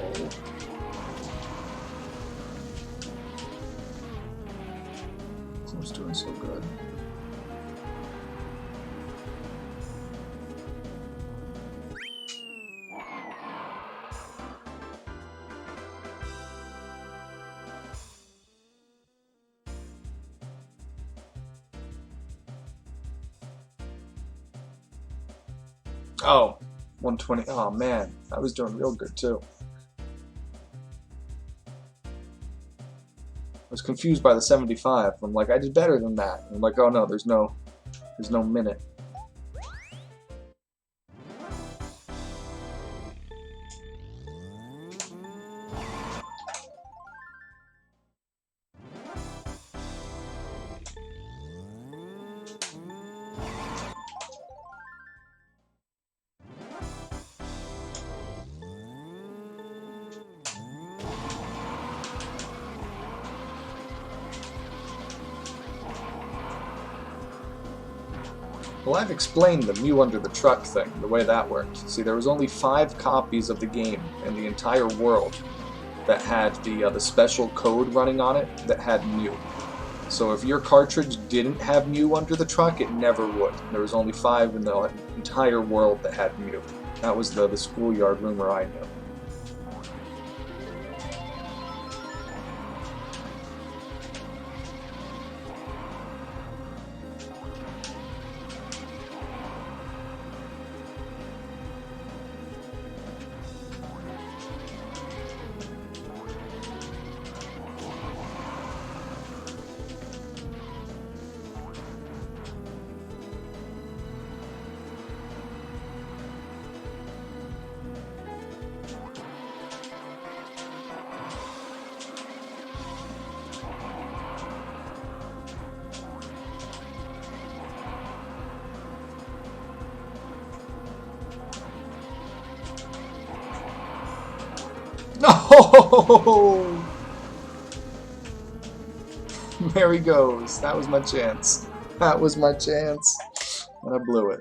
I was doing so good. Oh, 120. Oh man, I was doing real good too. I was confused by the 75. I'm like, I did better than that. I'm like, oh no, there's no minute. Well, I've explained the Mew under the truck thing, the way that worked. See, there was only 5 copies of the game in the entire world that had the special code running on it that had Mew. So if your cartridge didn't have Mew under the truck, it never would. There was only 5 in the entire world that had Mew. That was the schoolyard rumor I knew. No! There he goes. That was my chance. That was my chance. And I blew it.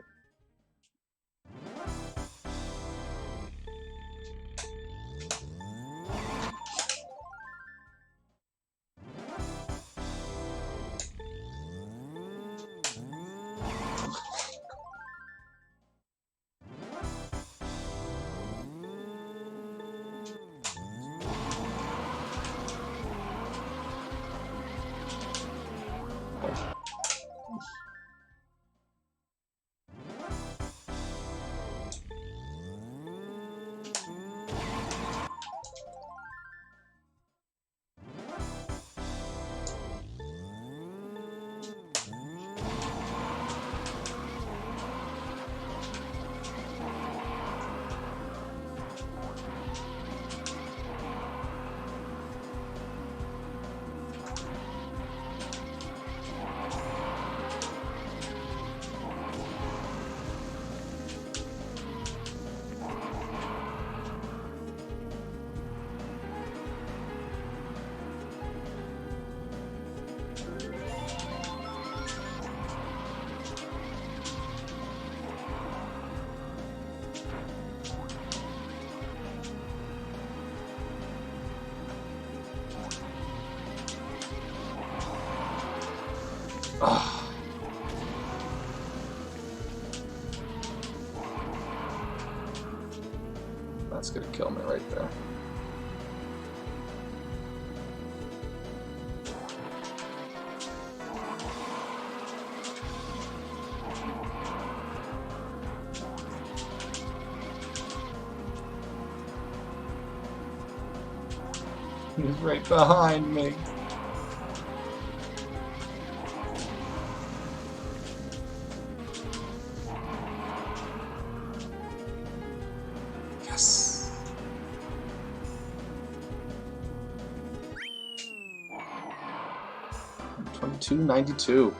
Ugh. That's gonna kill me right there. He's right behind me. Yes. $22.92.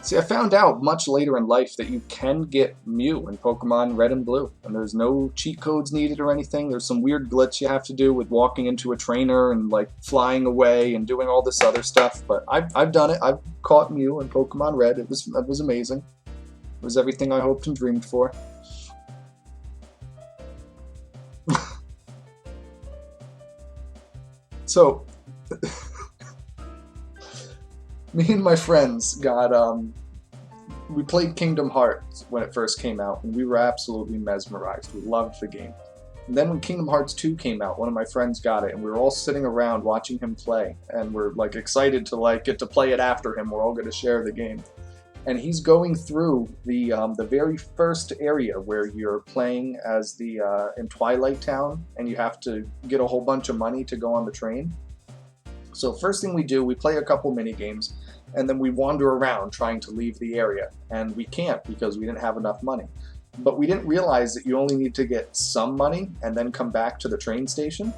See, I found out much later in life that you can get Mew in Pokemon Red and Blue, and there's no cheat codes needed or anything. There's some weird glitch you have to do with walking into a trainer and like flying away and doing all this other stuff. But I've done it. I've caught Mew in Pokemon Red. It was amazing. It was everything I hoped and dreamed for. So, me and my friends got, we played Kingdom Hearts when it first came out, and we were absolutely mesmerized. We loved the game. And then when Kingdom Hearts 2 came out, one of my friends got it, and we were all sitting around watching him play, and we're like excited to like get to play it after him. We're all going to share the game. And he's going through the very first area where you're playing as the in Twilight Town, and you have to get a whole bunch of money to go on the train. So first thing we do, we play a couple mini games, and then we wander around trying to leave the area, and we can't because we didn't have enough money. But we didn't realize that you only need to get some money and then come back to the train station.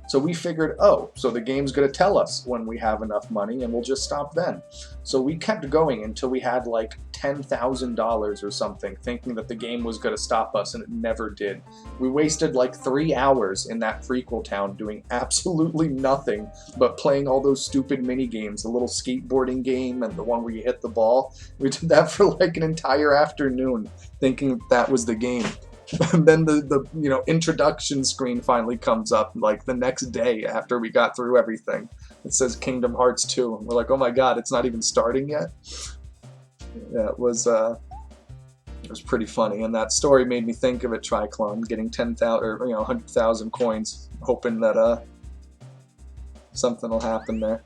So we figured, oh, so the game's going to tell us when we have enough money and we'll just stop then. So we kept going until we had like $10,000 or something, thinking that the game was going to stop us, and it never did. We wasted like 3 hours in that prequel town doing absolutely nothing but playing all those stupid mini games, the little skateboarding game and the one where you hit the ball. We did that for like an entire afternoon, thinking that was the game. And then the introduction screen finally comes up like the next day after we got through everything. It says Kingdom Hearts 2, and we're like, oh my god, it's not even starting yet. Yeah, it was pretty funny, and that story made me think of it. Triclone getting 10,000 or 100,000 coins, hoping that something will happen there.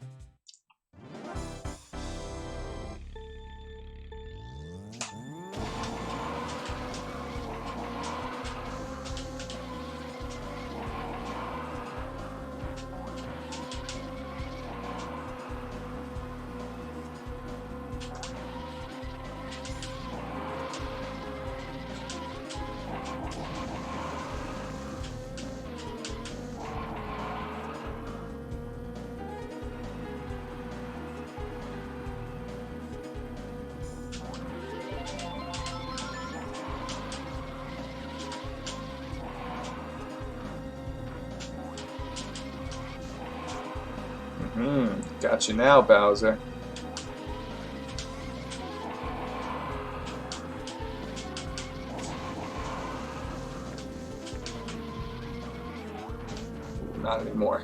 Got you now, Bowser. Not anymore.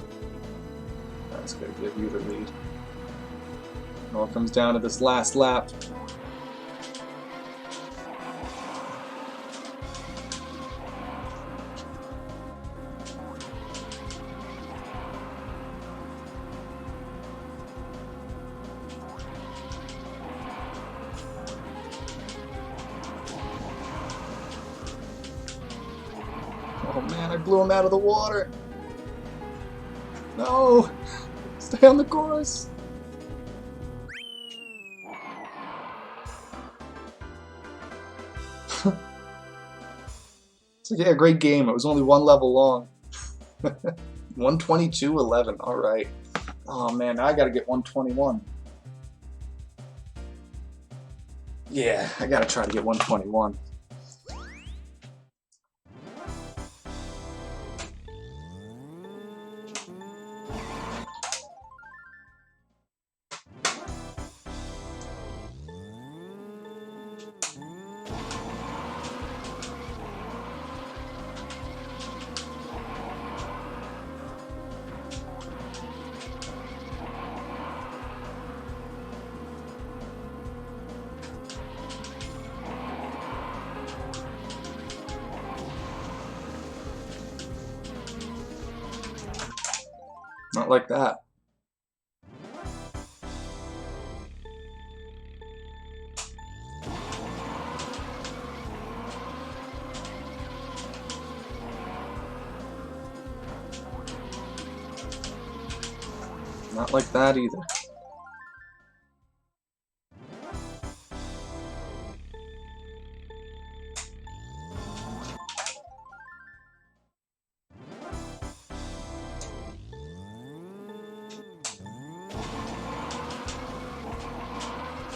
That's gonna give you the lead. It all comes down to this last lap. Oh man, I blew him out of the water. No! Stay on the course! So yeah, great game. It was only one level long. 122.11. Alright. Oh man, now I gotta get 121. Yeah, I gotta try to get 121. Not like that. Not like that either.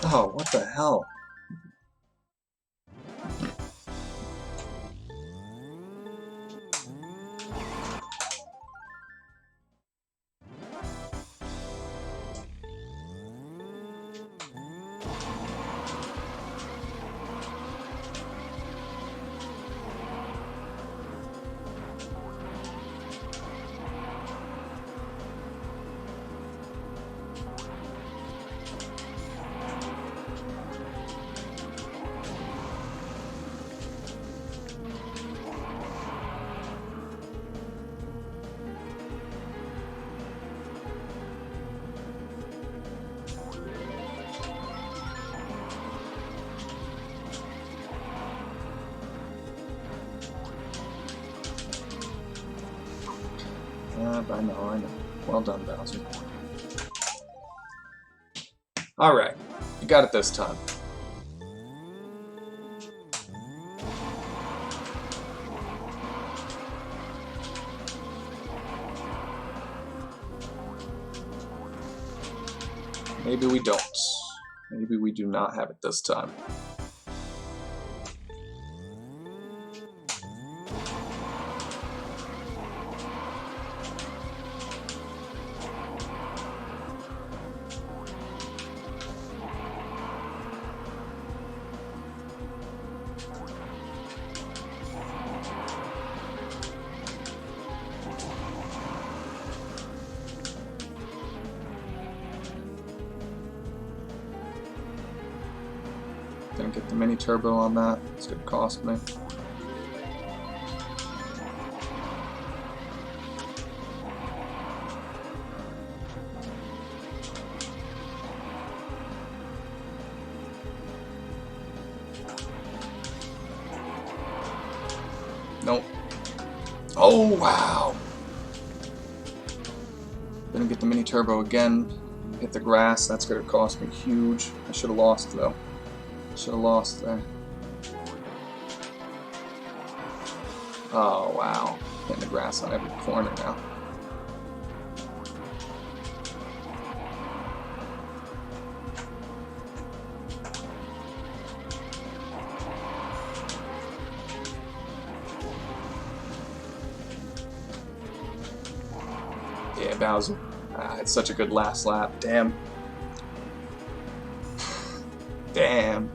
Oh, what the hell? I know. Well done, Bowser. Alright, you got it this time. Maybe we don't. Maybe we do not have it this time. Didn't get the mini turbo on that. It's gonna cost me. Nope. Oh, wow. Didn't get the mini turbo again. Hit the grass. That's gonna cost me huge. I should have lost though. Should have lost there. Oh, wow. Hitting the grass on every corner now. Yeah, Bowser. It's such a good last lap. Damn. Damn.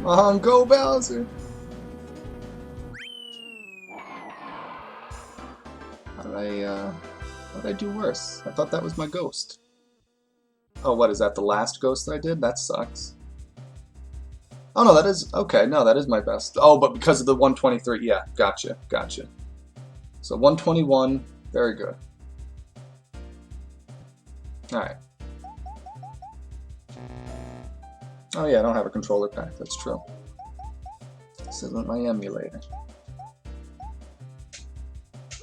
Come on, go Bowser! How did I do worse? I thought that was my ghost. Oh, what is that? The last ghost that I did? That sucks. Oh no, that is okay. No, that is my best. Oh, but because of the 123, yeah, gotcha, gotcha. So 121, very good. All right. Oh yeah, I don't have a controller pack. That's true. This isn't my emulator.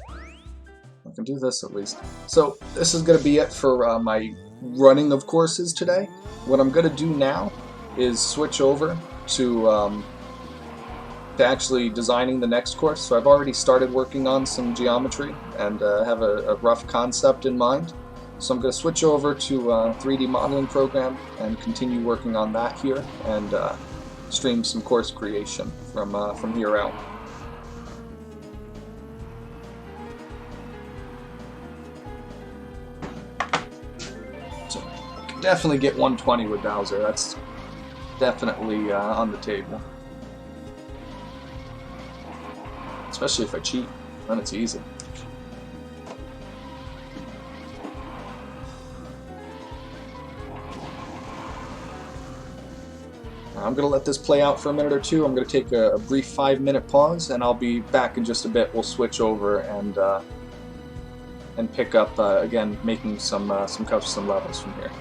I can do this at least. So this is going to be it for my running of courses today. What I'm going to do now is switch over to actually designing the next course. So I've already started working on some geometry and have a rough concept in mind. So I'm going to switch over to a 3D modeling program and continue working on that here and stream some course creation from here out. So definitely get 120 with Bowser. That's definitely on the table. Especially if I cheat, then it's easy. I'm going to let this play out for a minute or two. I'm going to take a brief 5-minute pause, and I'll be back in just a bit. We'll switch over and pick up again, making some custom levels from here.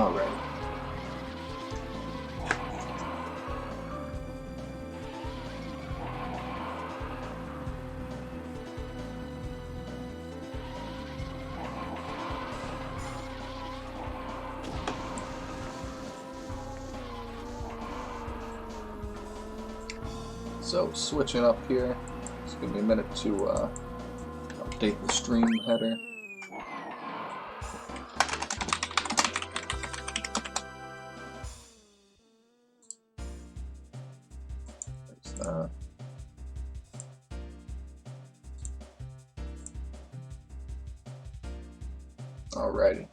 Alright. So switching up here, just give me a minute to update the stream header. There's that. Alrighty.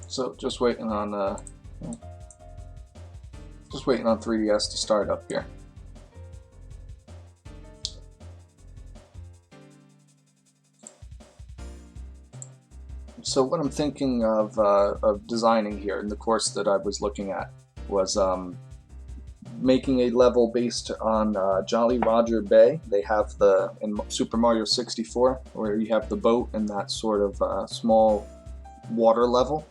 So just waiting on 3DS to start up here. So what I'm thinking of designing here in the course that I was looking at was making a level based on Jolly Roger Bay. They have in Super Mario 64, where you have the boat and that sort of small water level.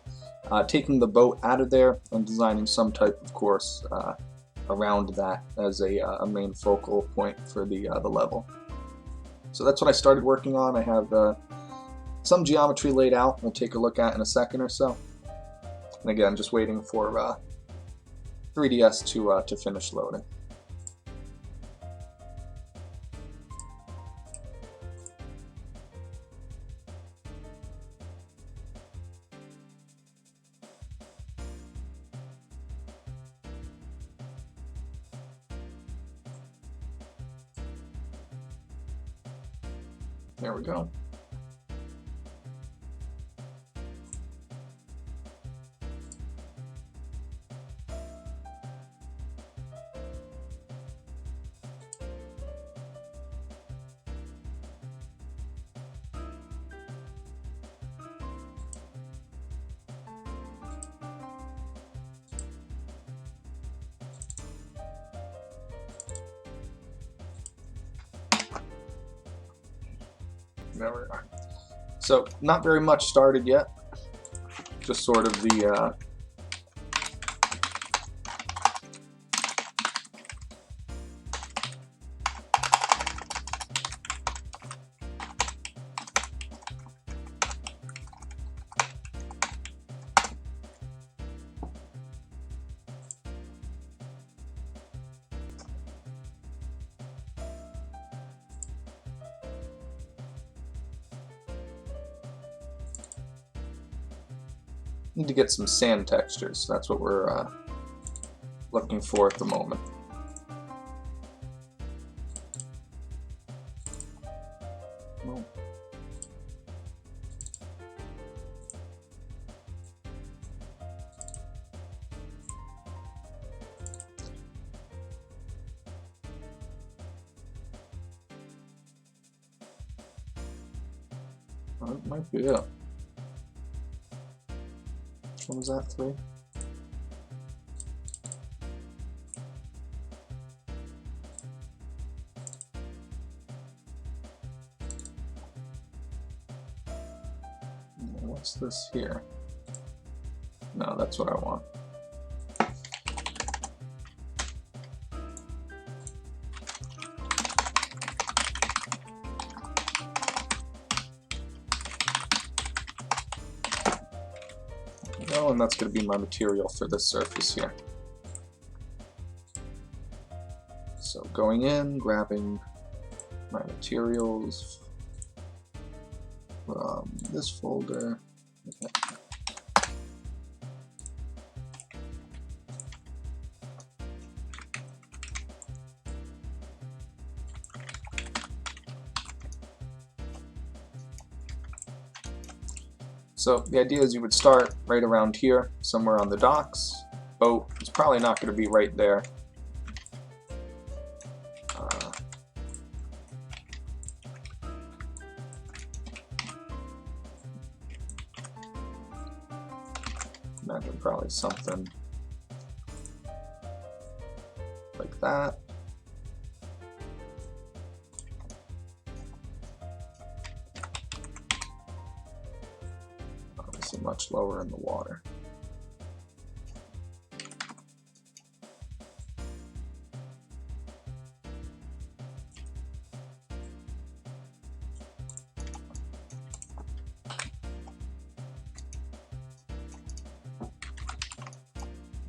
Taking the boat out of there and designing some type of course around that as a main focal point for the level. So that's what I started working on. I have some geometry laid out we'll take a look at in a second or so. And again, just waiting for 3DS to finish loading. There we go. There we are. So not very much started yet. Just sort of the need to get some sand textures. That's what we're looking for at the moment. Oh. Well, it might be it. What was that, 3? What's this here? No, that's what I want. Oh, and that's going to be my material for this surface here. So going in, grabbing my materials from this folder. Okay. So the idea is you would start right around here, somewhere on the docks. Boat is probably not going to be right there. Imagine probably something like that. Obviously much lower in the water.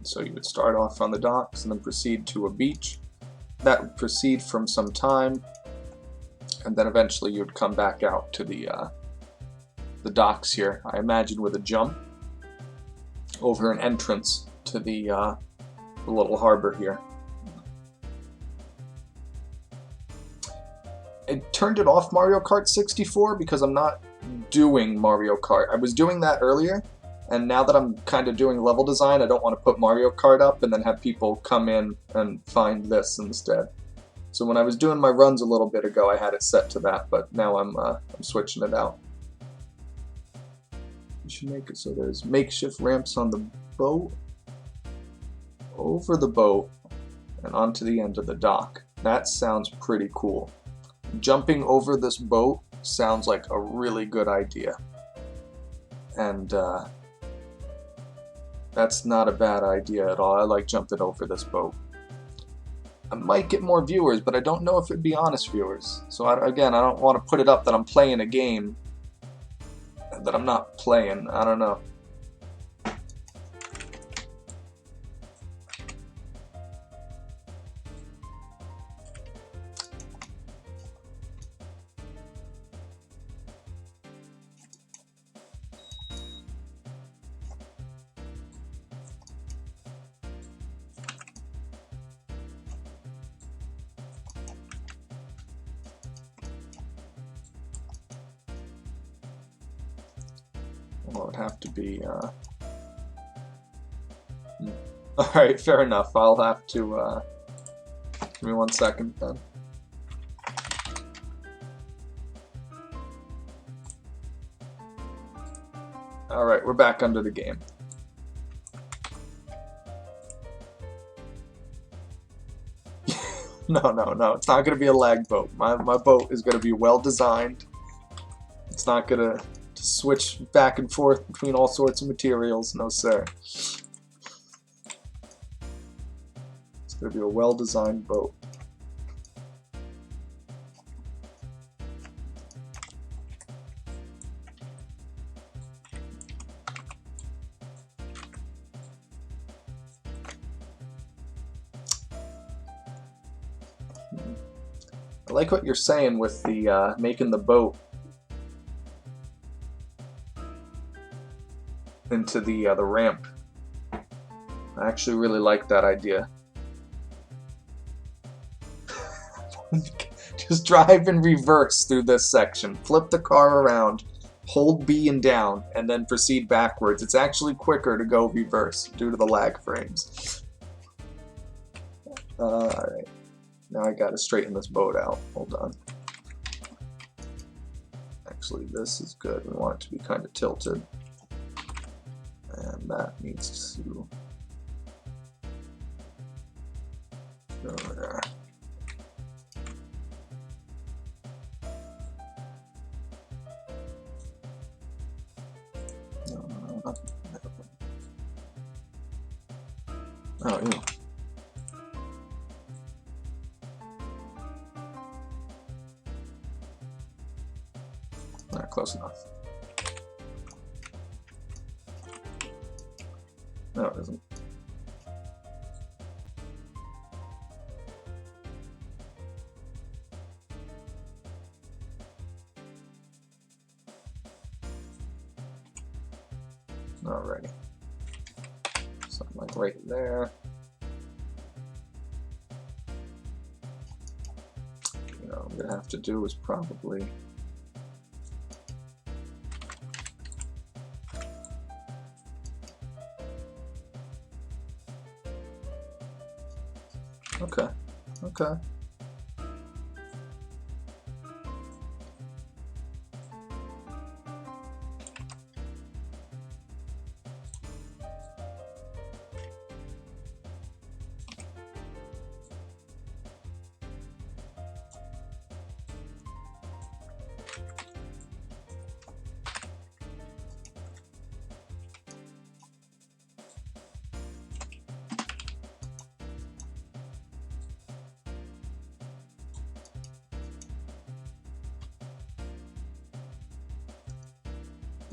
So you would start off on the docks and then proceed to a beach. That would proceed from some time, and then eventually you would come back out to the docks here, I imagine with a jump over an entrance to the little harbor here. I turned it off Mario Kart 64 because I'm not doing Mario Kart. I was doing that earlier, and now that I'm kind of doing level design, I don't want to put Mario Kart up and then have people come in and find this instead. So when I was doing my runs a little bit ago, I had it set to that, but now I'm switching it out. You should make it so there's makeshift ramps on the boat, over the boat, and onto the end of the dock. That sounds pretty cool. Jumping over this boat sounds like a really good idea. And that's not a bad idea at all. I like jumping over this boat. I might get more viewers, but I don't know if it'd be honest viewers. So again, I don't want to put it up that I'm playing a game that I'm not playing. I don't know. Well, it would have to be, Alright, fair enough. I'll have to, give me 1 second then. Alright, we're back under the game. No, it's not going to be a lag boat. My boat is going to be well designed. It's not going to switch back and forth between all sorts of materials. No, sir. It's going to be a well-designed boat. I like what you're saying with the making the boat into the ramp. I actually really like that idea. Just drive in reverse through this section. Flip the car around, hold B and down, and then proceed backwards. It's actually quicker to go reverse due to the lag frames. Alright. Now I gotta straighten this boat out. Hold on. Actually, this is good. We want it to be kind of tilted. And that needs to go there. No. Oh, yeah. Not close enough. No, it isn't. Alrighty. Something like right there. You know, what I'm gonna have to do is probably Okay.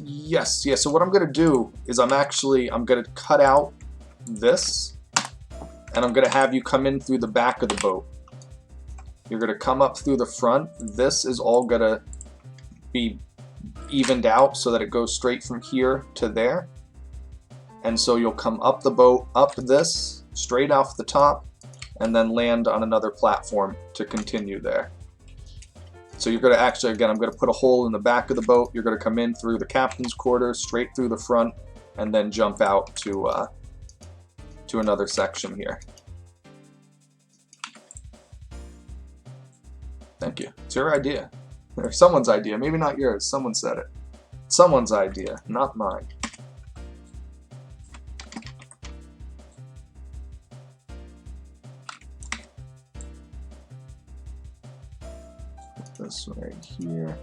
Yes, yeah, so what I'm going to do is I'm going to cut out this, and I'm going to have you come in through the back of the boat. You're going to come up through the front. This is all going to be evened out so that it goes straight from here to there. And so you'll come up the boat, up this, straight off the top, and then land on another platform to continue there. So you're going to actually, again, I'm going to put a hole in the back of the boat. You're going to come in through the captain's quarters, straight through the front, and then jump out to another section here. Thank you. It's your idea. Or someone's idea. Maybe not yours. Someone said it. Someone's idea, not mine. Put this right here.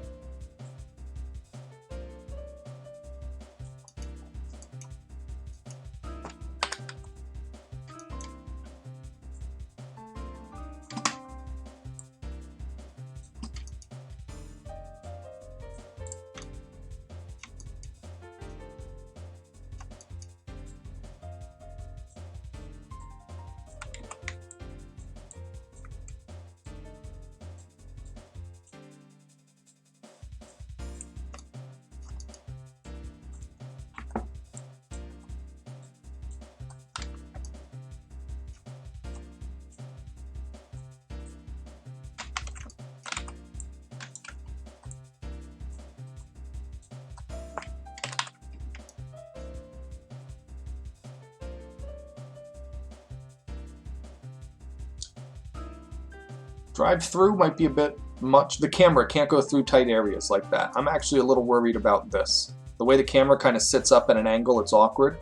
Drive-through might be a bit much. The camera can't go through tight areas like that. I'm actually a little worried about this. The way the camera kind of sits up at an angle, it's awkward.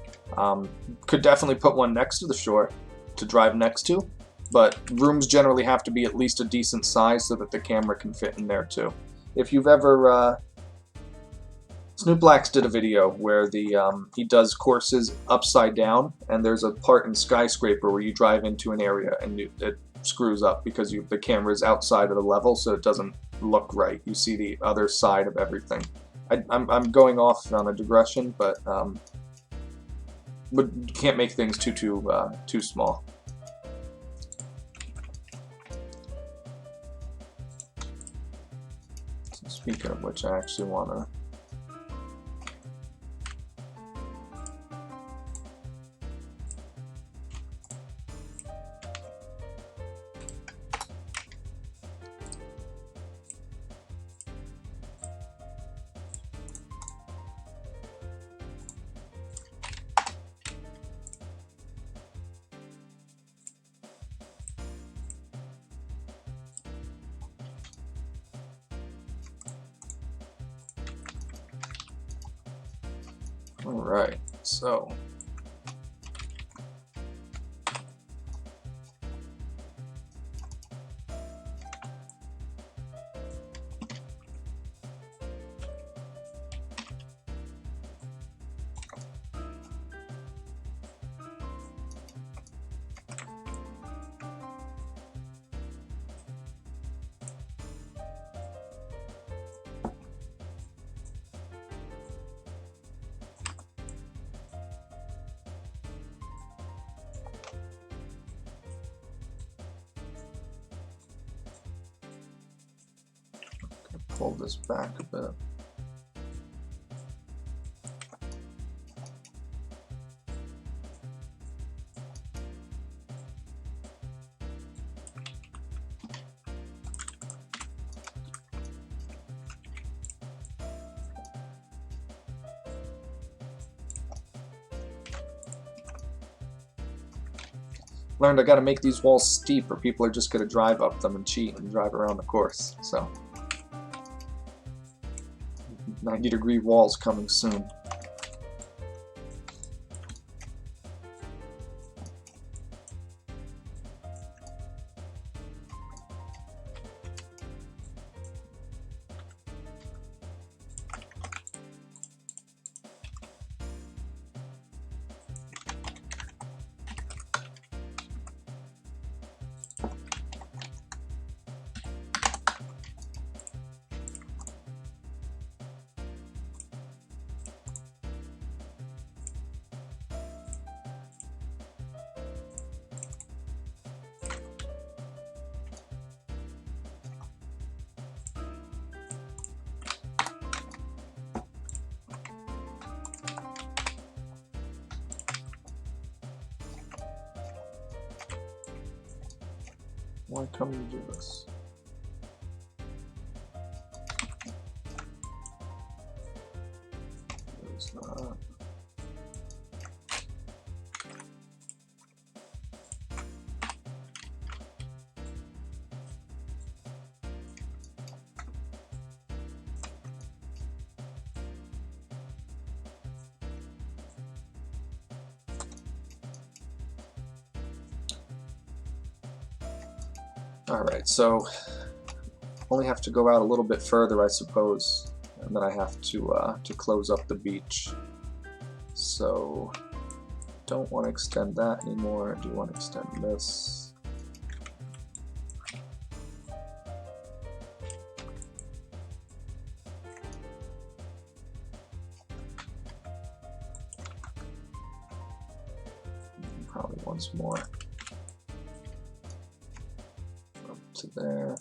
Could definitely put one next to the shore to drive next to, but rooms generally have to be at least a decent size so that the camera can fit in there too. If you've ever... Snoop Blacks did a video where he does courses upside down, and there's a part in Skyscraper where you drive into an area and it screws up because the camera is outside of the level, so it doesn't look right. You see the other side of everything. I'm going off on a digression, but can't make things too small. So speaking of which, I actually want to. Alright, so pull this back a bit. learned I gotta make these walls steep or people are just gonna drive up them and cheat and drive around the course. So 90-degree walls coming soon. Why come you do this? There's not. Alright, so only have to go out a little bit further, I suppose, and then I have to close up the beach. So don't want to extend that anymore. I do want to extend this. Probably once more. To there.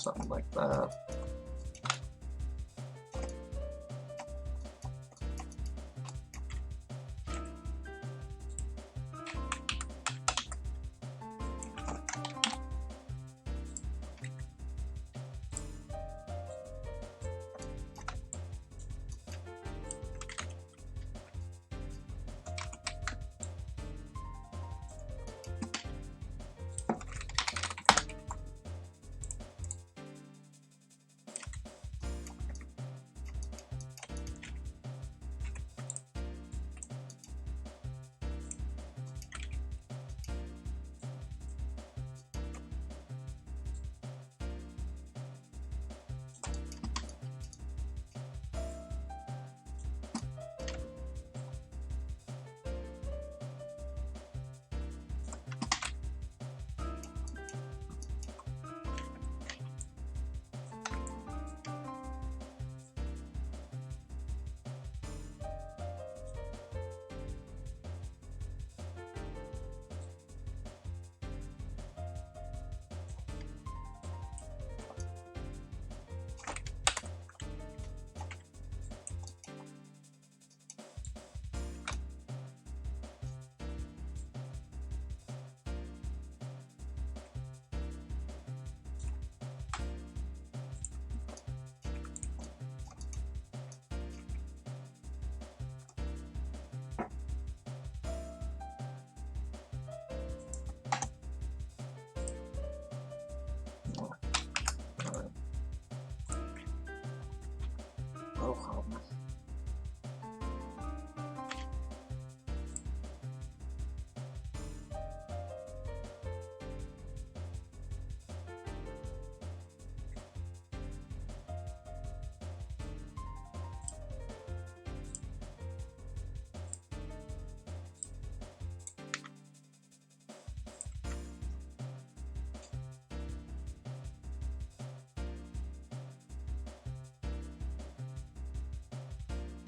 Something like that.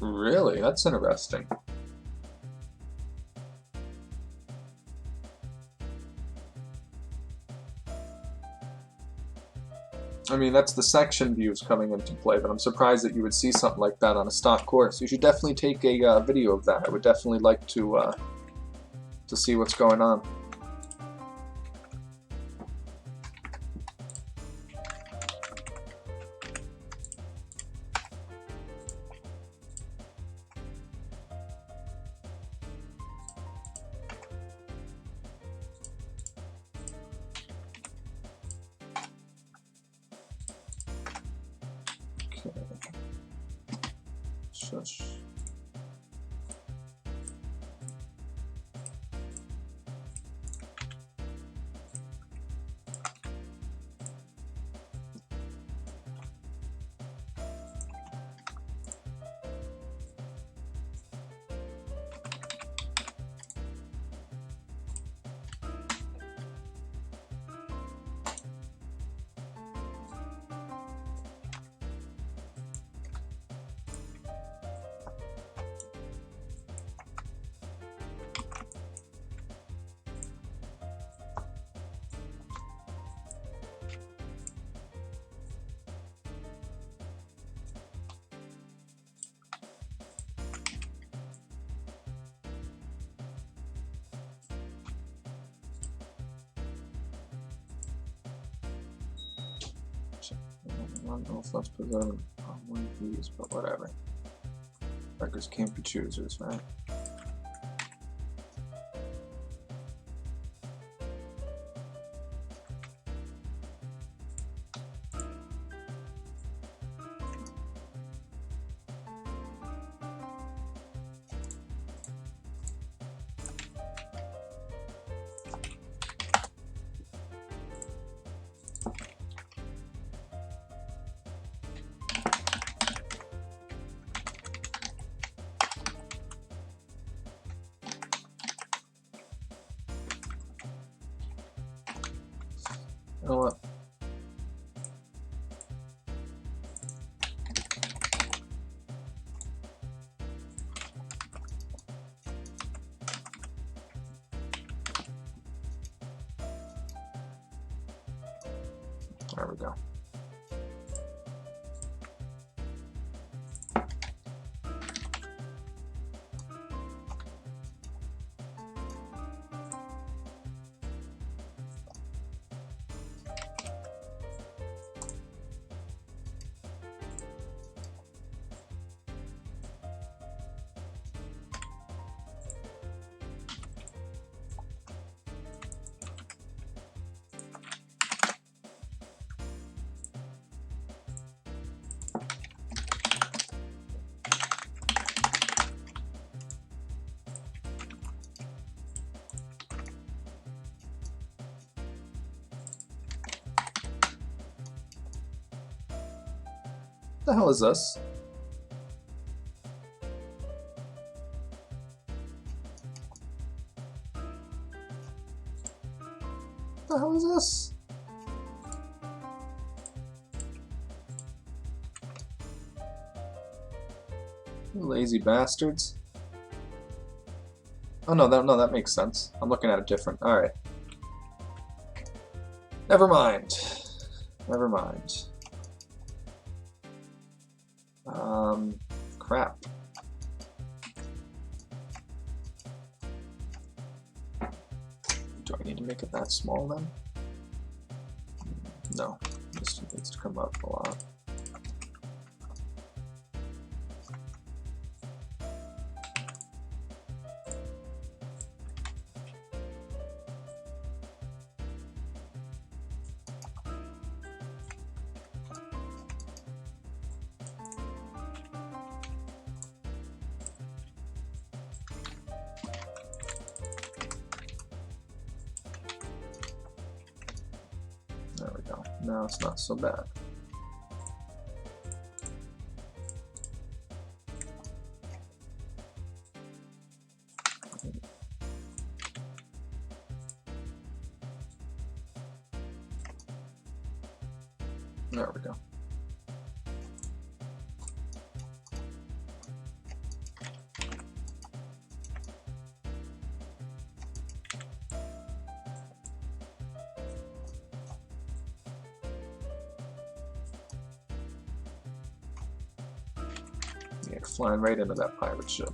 Really? That's interesting. I mean, that's the section views coming into play, but I'm surprised that you would see something like that on a stock course. You should definitely take a video of that. I would definitely like to see what's going on. Okay. Shush. I don't know if that's presented on one of these, but whatever. Beggars can't be choosers, right? You know what? There we go. What the hell is this? What the hell is this? You lazy bastards. Oh no, that makes sense. I'm looking at it different. Alright. Never mind. Never mind. Crap. Do I need to make it that small then? No. This needs to come up a lot. There we go. Now it's not so bad. There we go. Yeah, flying right into that pirate ship.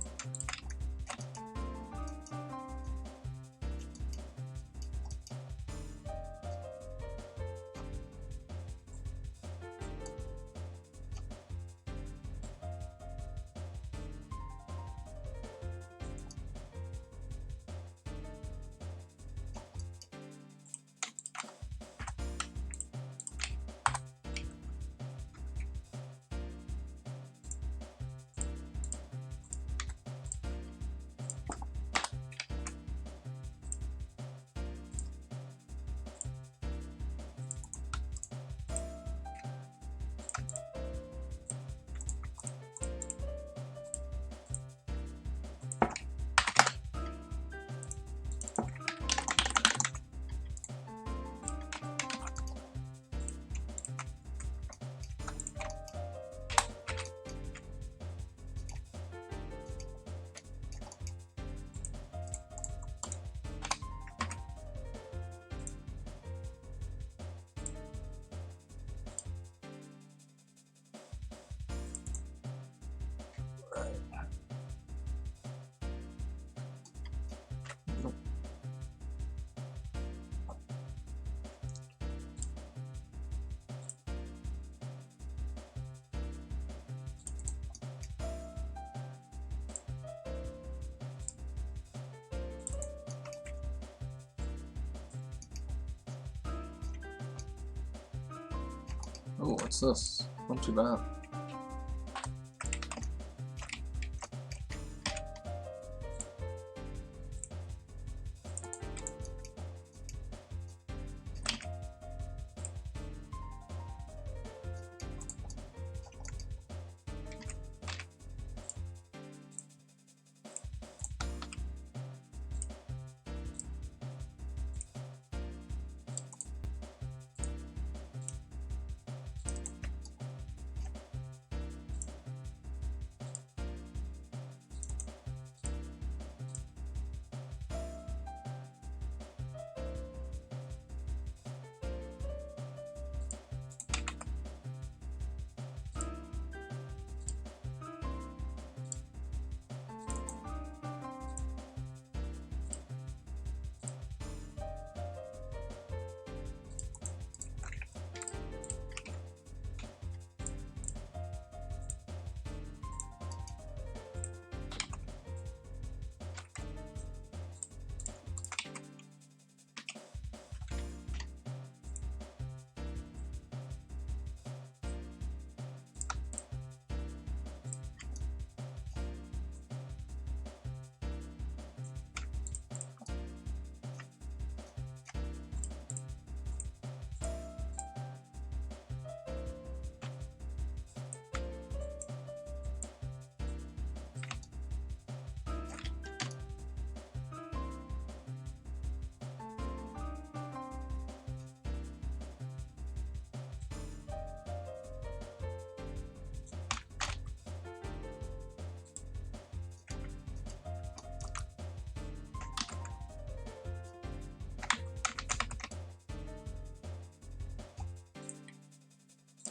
Oh, what's this? Not too bad.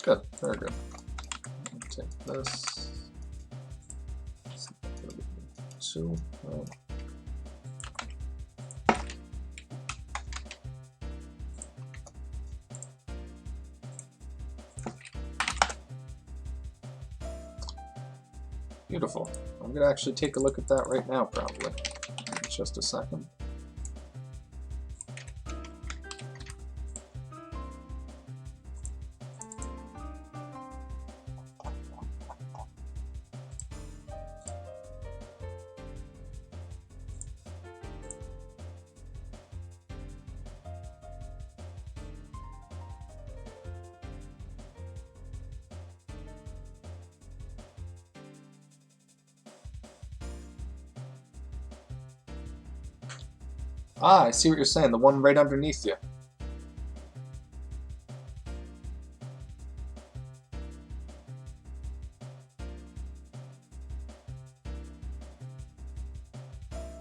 Good, very good. Take this. Two. Right. Beautiful. I'm going to actually take a look at that right now, probably. In just a second. Ah, I see what you're saying. The one right underneath you.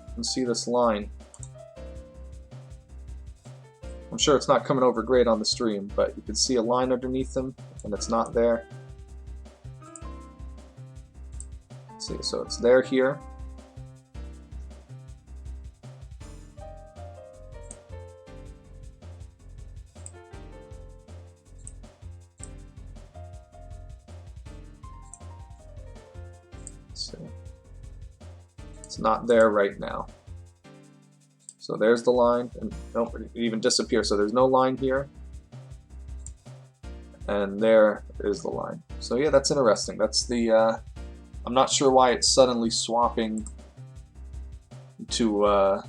You can see this line. I'm sure it's not coming over great on the stream, but you can see a line underneath them, and it's not there. See, so it's there here. See, it's not there right now. So there's the line, and nope, it even disappears. So there's no line here, and there is the line. So yeah, that's interesting. That's the. I'm not sure why it's suddenly swapping to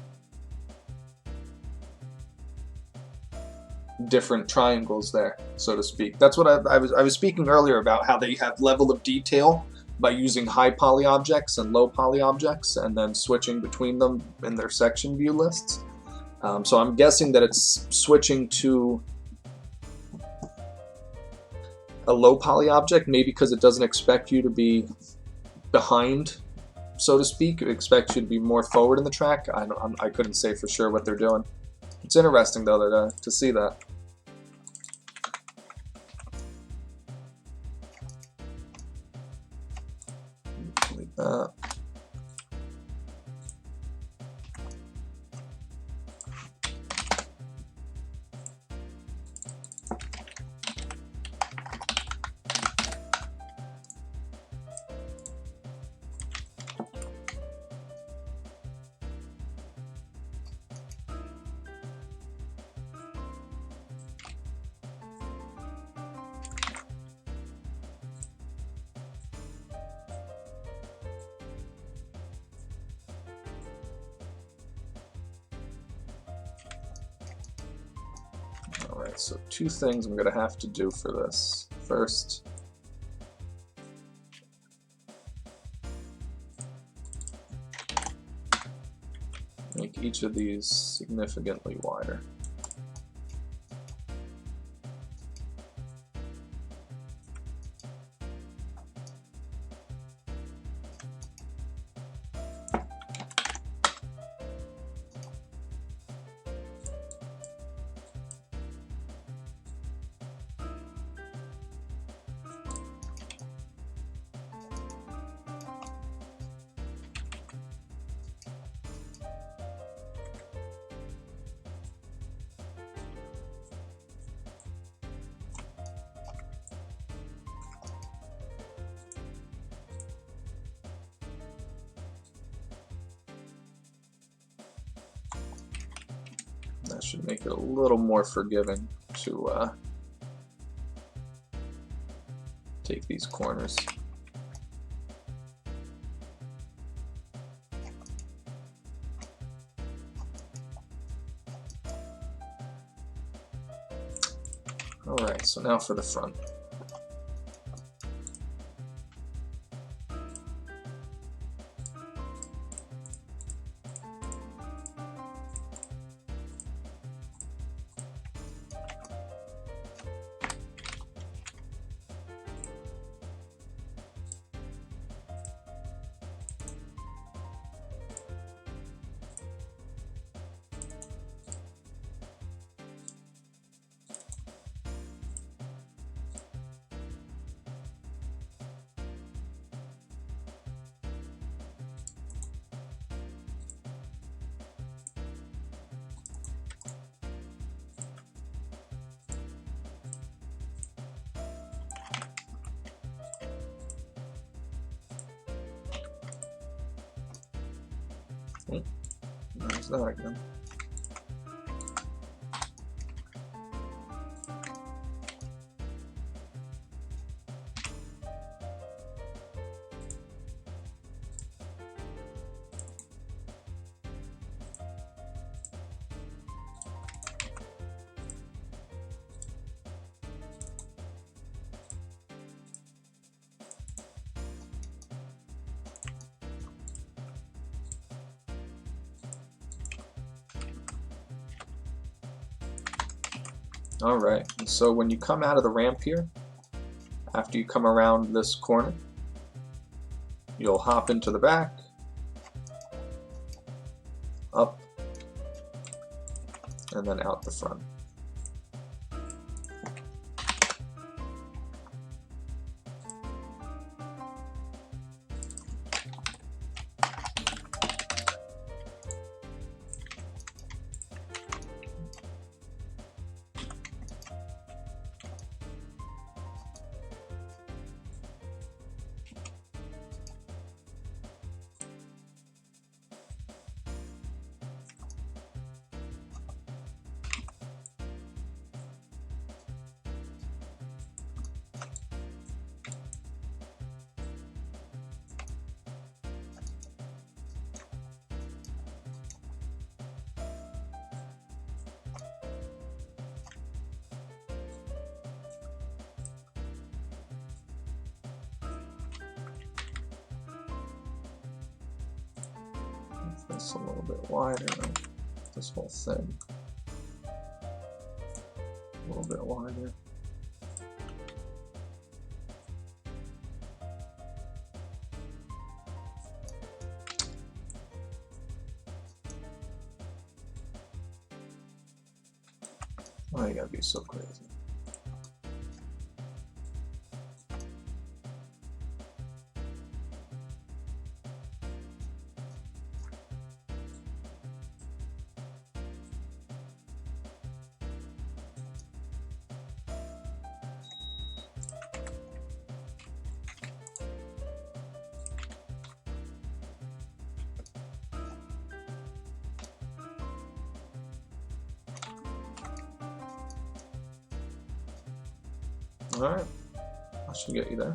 different triangles there, so to speak. That's what I was speaking earlier about, how they have level of detail by using high poly objects and low poly objects, and then switching between them in their section view lists. So I'm guessing that it's switching to a low poly object, maybe because it doesn't expect you to be behind, so to speak. It expects you to be more forward in the track. I couldn't say for sure what they're doing. It's interesting though to see that. Delete that. Alright, so two things I'm going to have to do for this. First, make each of these significantly wider. That should make it a little more forgiving to take these corners. Alright, so now for the front. There's that again. Alright, so when you come out of the ramp here, after you come around this corner, you'll hop into the back, up, and then out the front. this a little bit wider. This whole thing a little bit wider. Why you gotta be so crazy? Alright, I should get you there.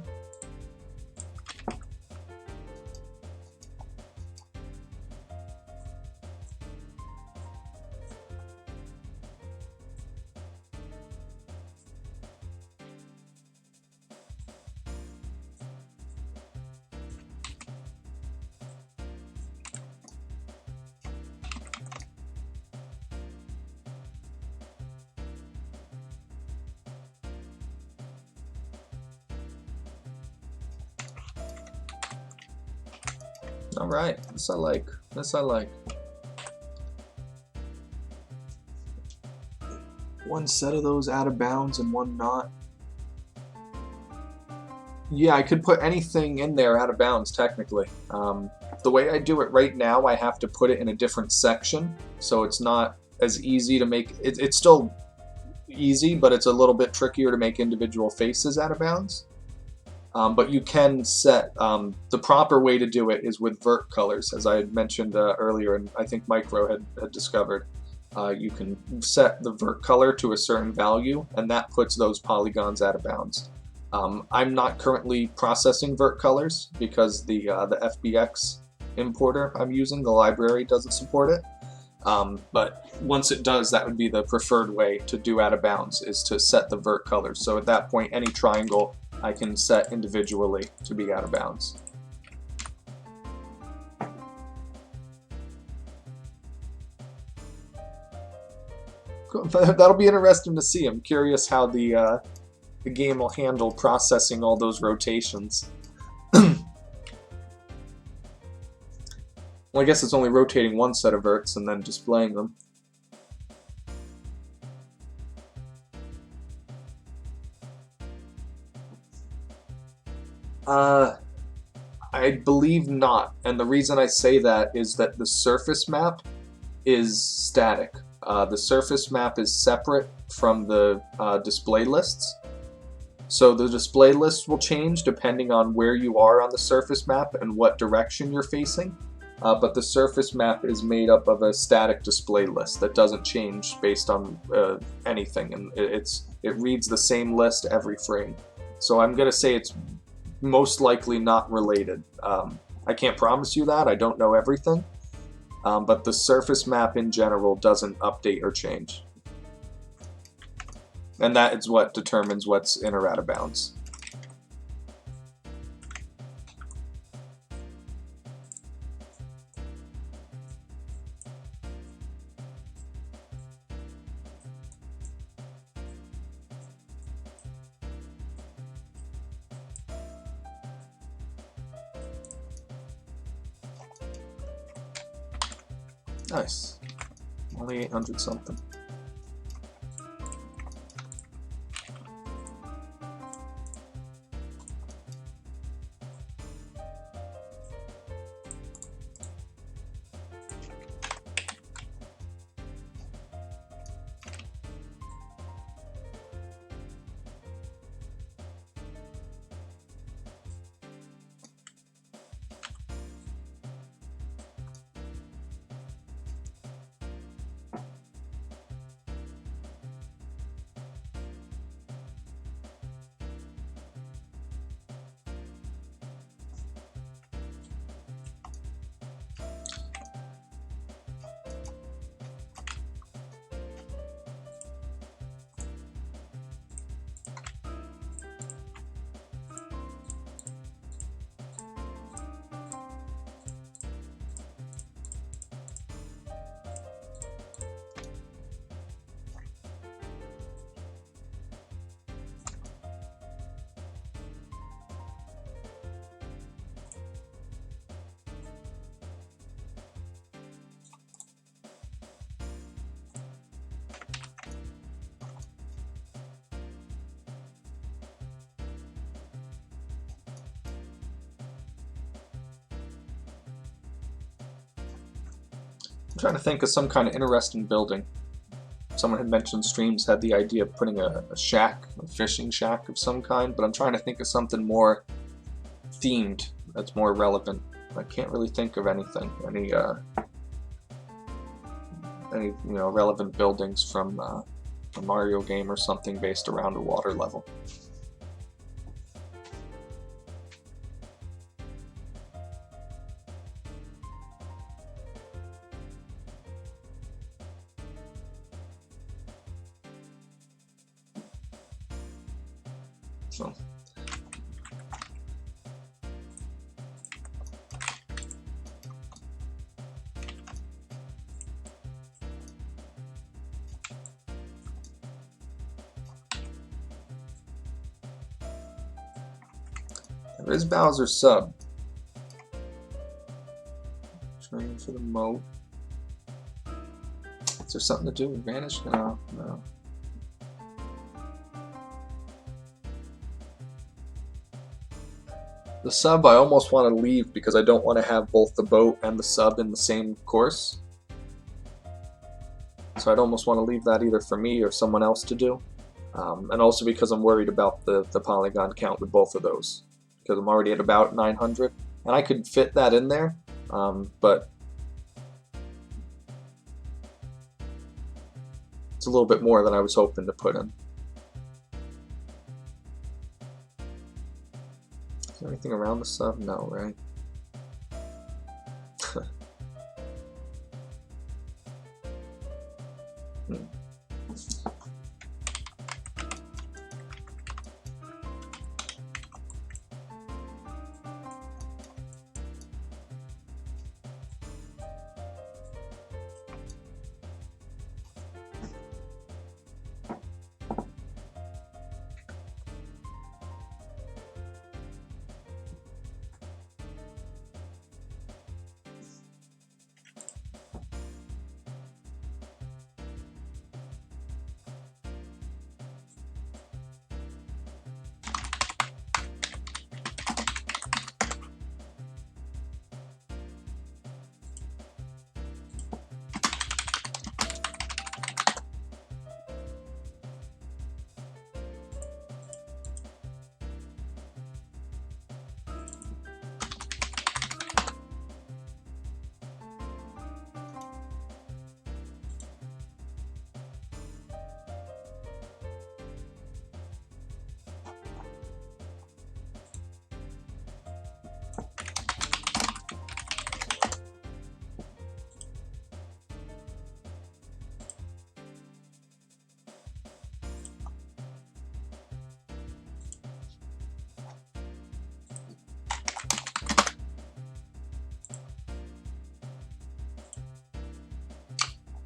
Alright, this I like. This I like. One set of those out of bounds and one not. Yeah, I could put anything in there out of bounds, technically. The way I do it right now, I have to put it in a different section, so it's not as easy to make... It's still easy, but it's a little bit trickier to make individual faces out of bounds. But you can set, the proper way to do it is with vert colors, as I had mentioned earlier, and I think Micro had discovered. You can set the vert color to a certain value, and that puts those polygons out of bounds. I'm not currently processing vert colors because the FBX importer I'm using, the library, doesn't support it. But once it does, that would be the preferred way to do out of bounds, is to set the vert colors. So at that point, any triangle I can set individually to be out of bounds. Cool. That'll be interesting to see. I'm curious how the game will handle processing all those rotations. Well, I guess it's only rotating one set of verts and then displaying them. I believe not, and the reason I say that is that the surface map is static. The surface map is separate from the display lists. So the display lists will change depending on where you are on the surface map and what direction you're facing. But the surface map is made up of a static display list that doesn't change based on anything, and it reads the same list every frame. So I'm going to say it's most likely not related. I can't promise you that, I don't know everything, but the surface map in general doesn't update or change. And that is what determines what's in or out of bounds. Nice. Only 800 something. trying to think of some kind of interesting building. Someone had mentioned Streams had the idea of putting a shack, a fishing shack of some kind, but I'm trying to think of something more themed that's more relevant. I can't really think of anything, any relevant buildings from a Mario game or something based around a water level. So. There is Bowser's sub. Training for the moat. Is there something to do with Vanish? No, no. The sub I almost want to leave because I don't want to have both the boat and the sub in the same course. So I'd almost want to leave that either for me or someone else to do. And also because I'm worried about the polygon count with both of those. Because I'm already at about 900. And I could fit that in there, but it's a little bit more than I was hoping to put in. Is there anything around the sub? No, right?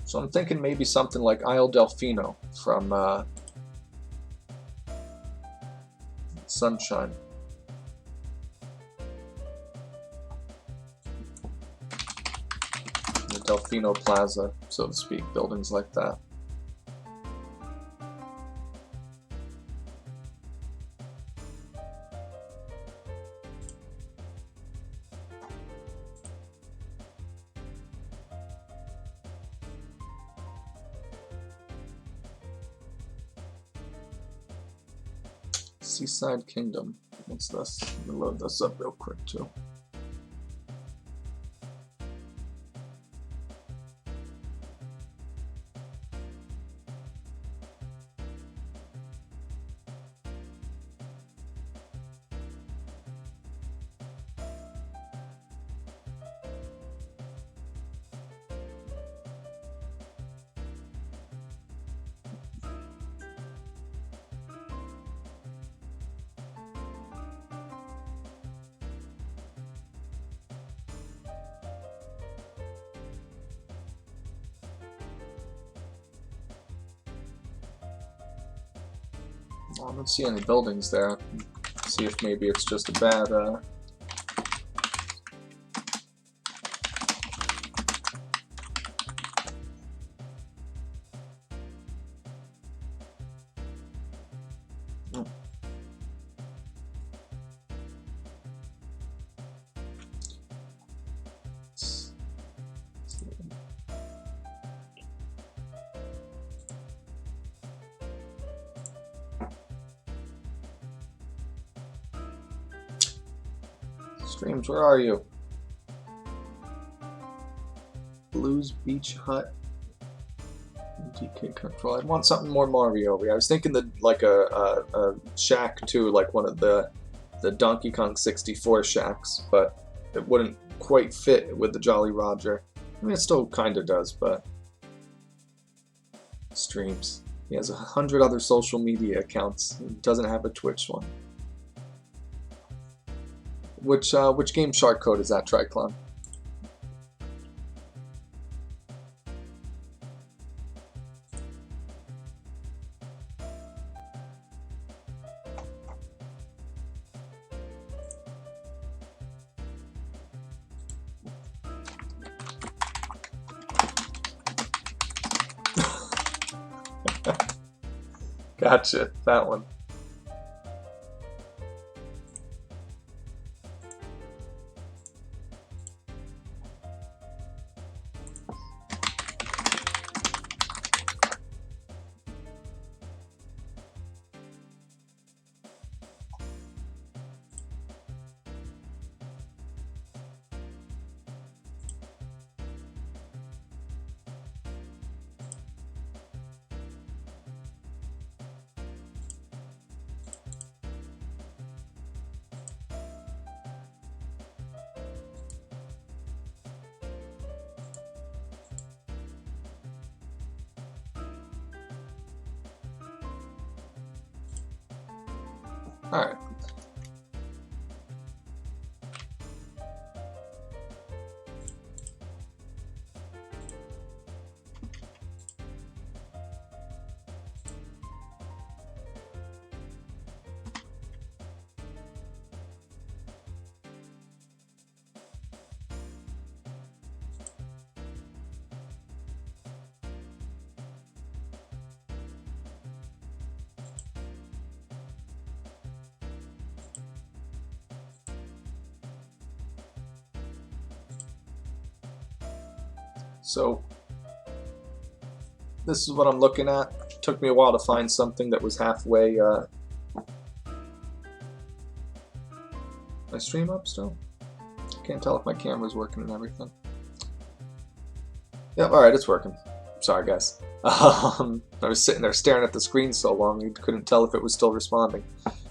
So I'm thinking maybe something like Isle Delfino from Sunshine. The Delfino Plaza, so to speak, buildings like that. Seaside Kingdom. What's this? Let me load this up real quick too. I don't see any buildings there. See if maybe it's just a bad Streams, where are you? Blues Beach Hut. DK Control. I'd want something more Mario-y. I was thinking that like a shack too, like one of the Donkey Kong 64 shacks, but it wouldn't quite fit with the Jolly Roger. I mean, it still kind of does, but streams. He has 100 other social media accounts. He doesn't have a Twitch one. Which game shark code is that, Triclon? Gotcha, that one. Alright. So this is what I'm looking at. It took me a while to find something that was halfway. My stream up still? Can't tell if my camera's working and everything. Yep, alright, it's working. Sorry, guys. I was sitting there staring at the screen so long you couldn't tell if it was still responding.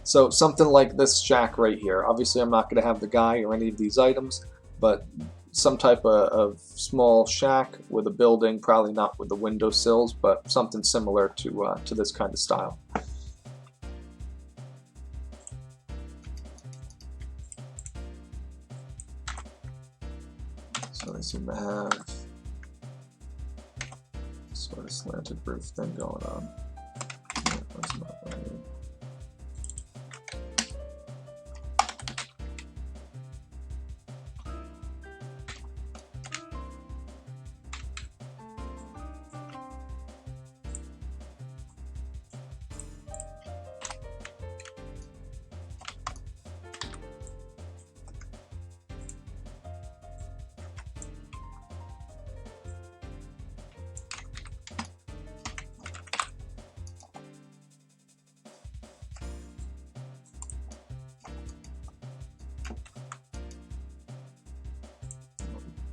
So something like this shack right here. Obviously I'm not going to have the guy or any of these items, but some type of small shack with a building, probably not with the window sills, but something similar to this kind of style. So they seem to have sort of slanted roof thing going on. Yeah, that's not what I need.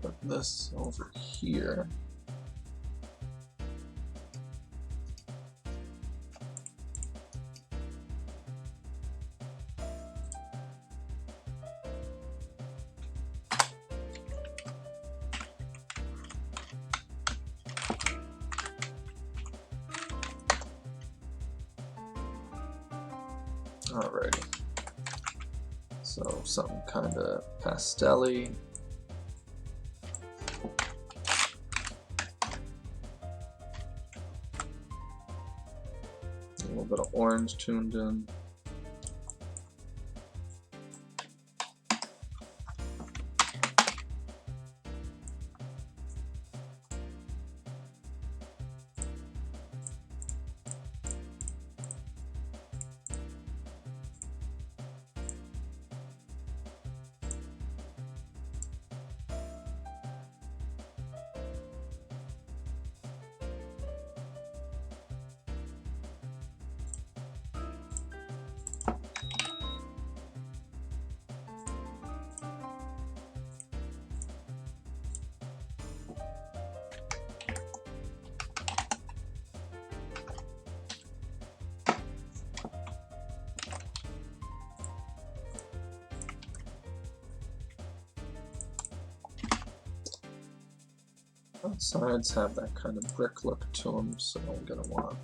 Put this over here. Alrighty. So something kind of pastel-y. A little bit of orange tuned in. Sides have that kind of brick look to them, so I'm gonna want.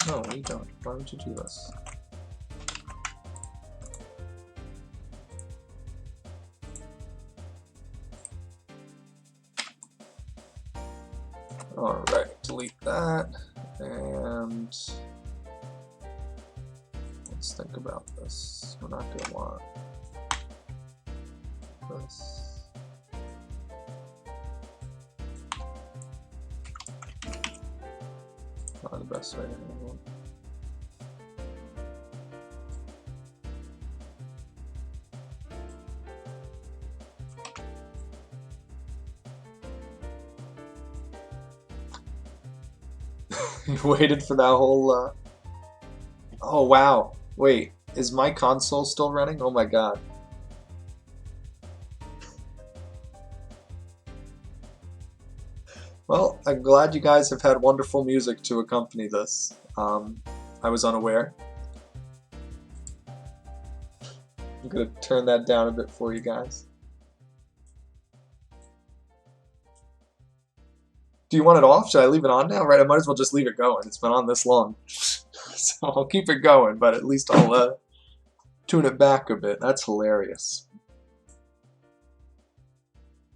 No, we don't. Why would you do this? Alright, delete that, and let's think about this. We're not going to want this. Not the best way to handle it. You waited for that whole, Oh wow, wait, is my console still running? Oh my god. Well, I'm glad you guys have had wonderful music to accompany this. I was unaware. I'm gonna turn that down a bit for you guys. Do you want it off? Should I leave it on now? Right, I might as well just leave it going. It's been on this long. So I'll keep it going, but at least I'll tune it back a bit. That's hilarious.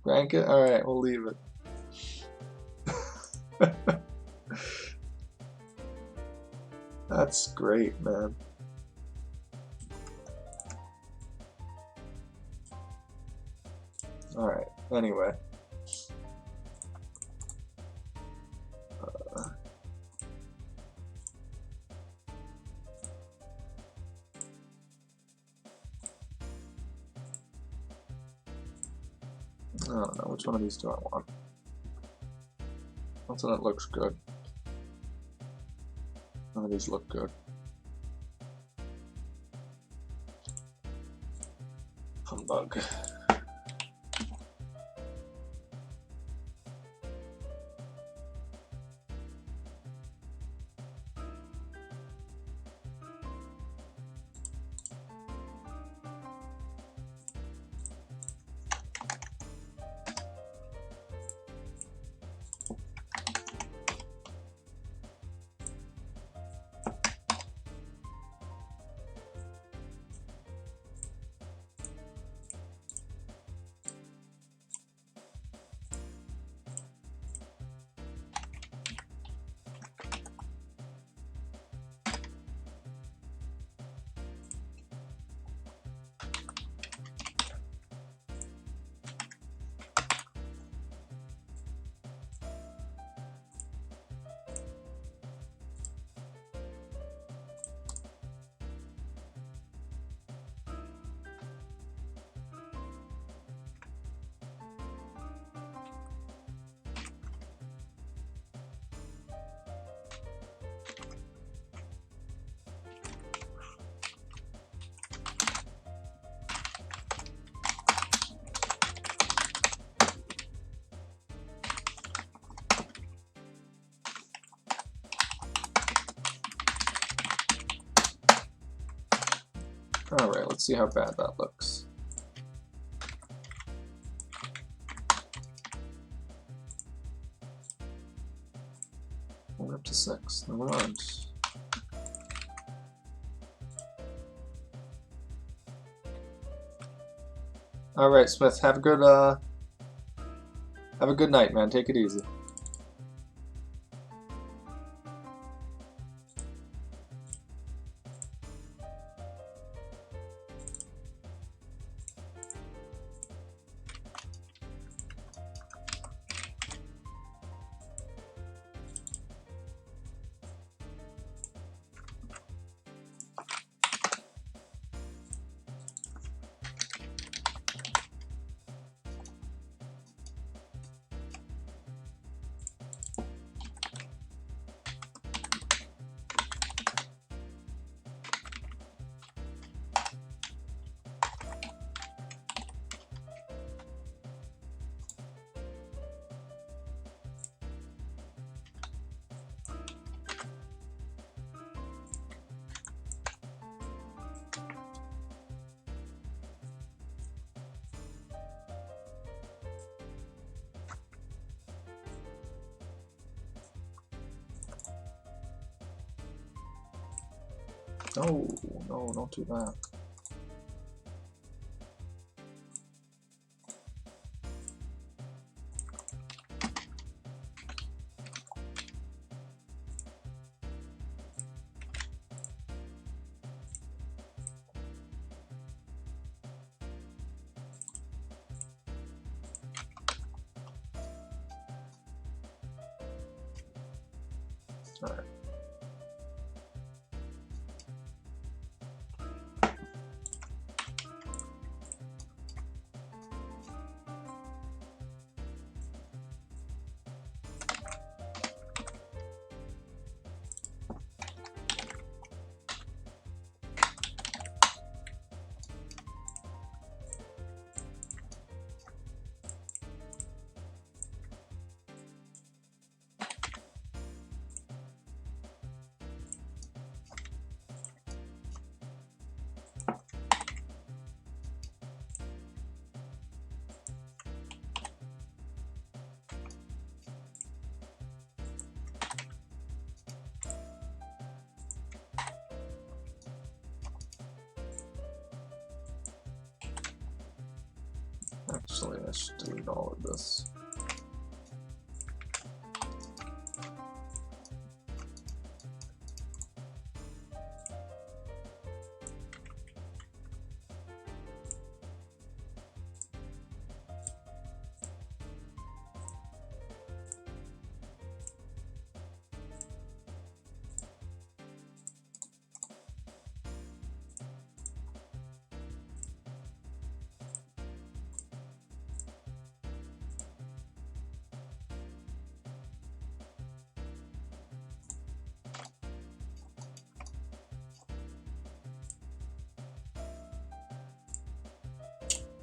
Rank it? Alright, we'll leave it. That's great, man. Alright, anyway. I don't know, which one of these do I want? That's one that looks good. None of these look good. Humbug. Alright, let's see how bad that looks. We're up to 6. Never mind. Alright, Smith, have a good night, man. Take it easy. No, no, don't do that. All right. Actually, I should delete all of this.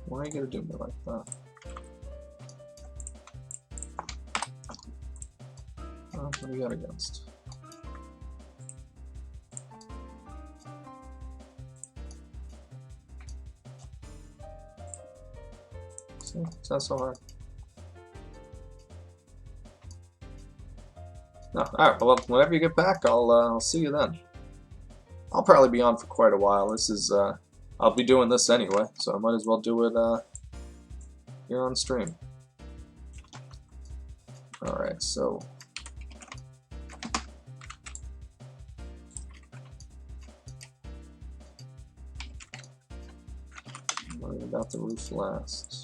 Why are you gonna do me like that? Oh, what do you got against? See, it's not so hard. No, alright, well, whenever you get back, I'll see you then. I'll probably be on for quite a while. This is, I'll be doing this anyway, so I might as well do it, here on stream. Alright, so... worry about the roof last.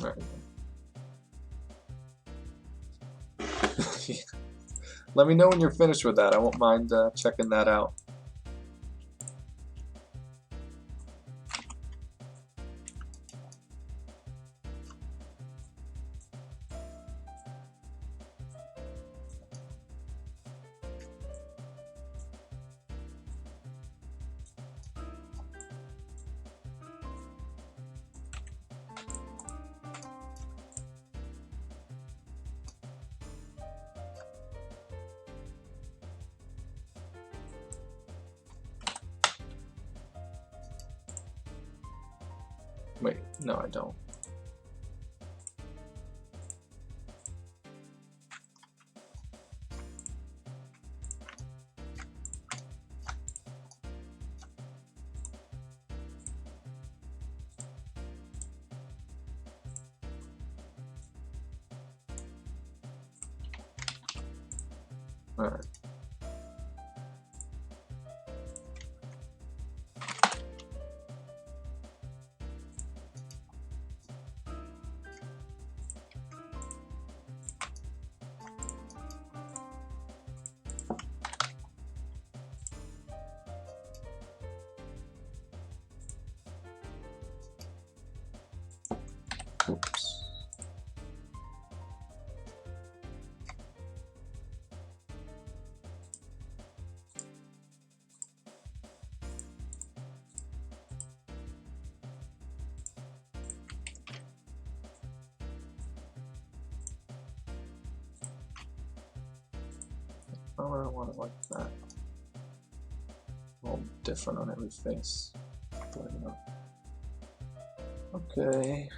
Right. Let me know when you're finished with that. I won't mind checking that out. Wait, no, I don't. Alright. Oops. Oh, I don't want it like that. All different on every face. But, you know. Okay.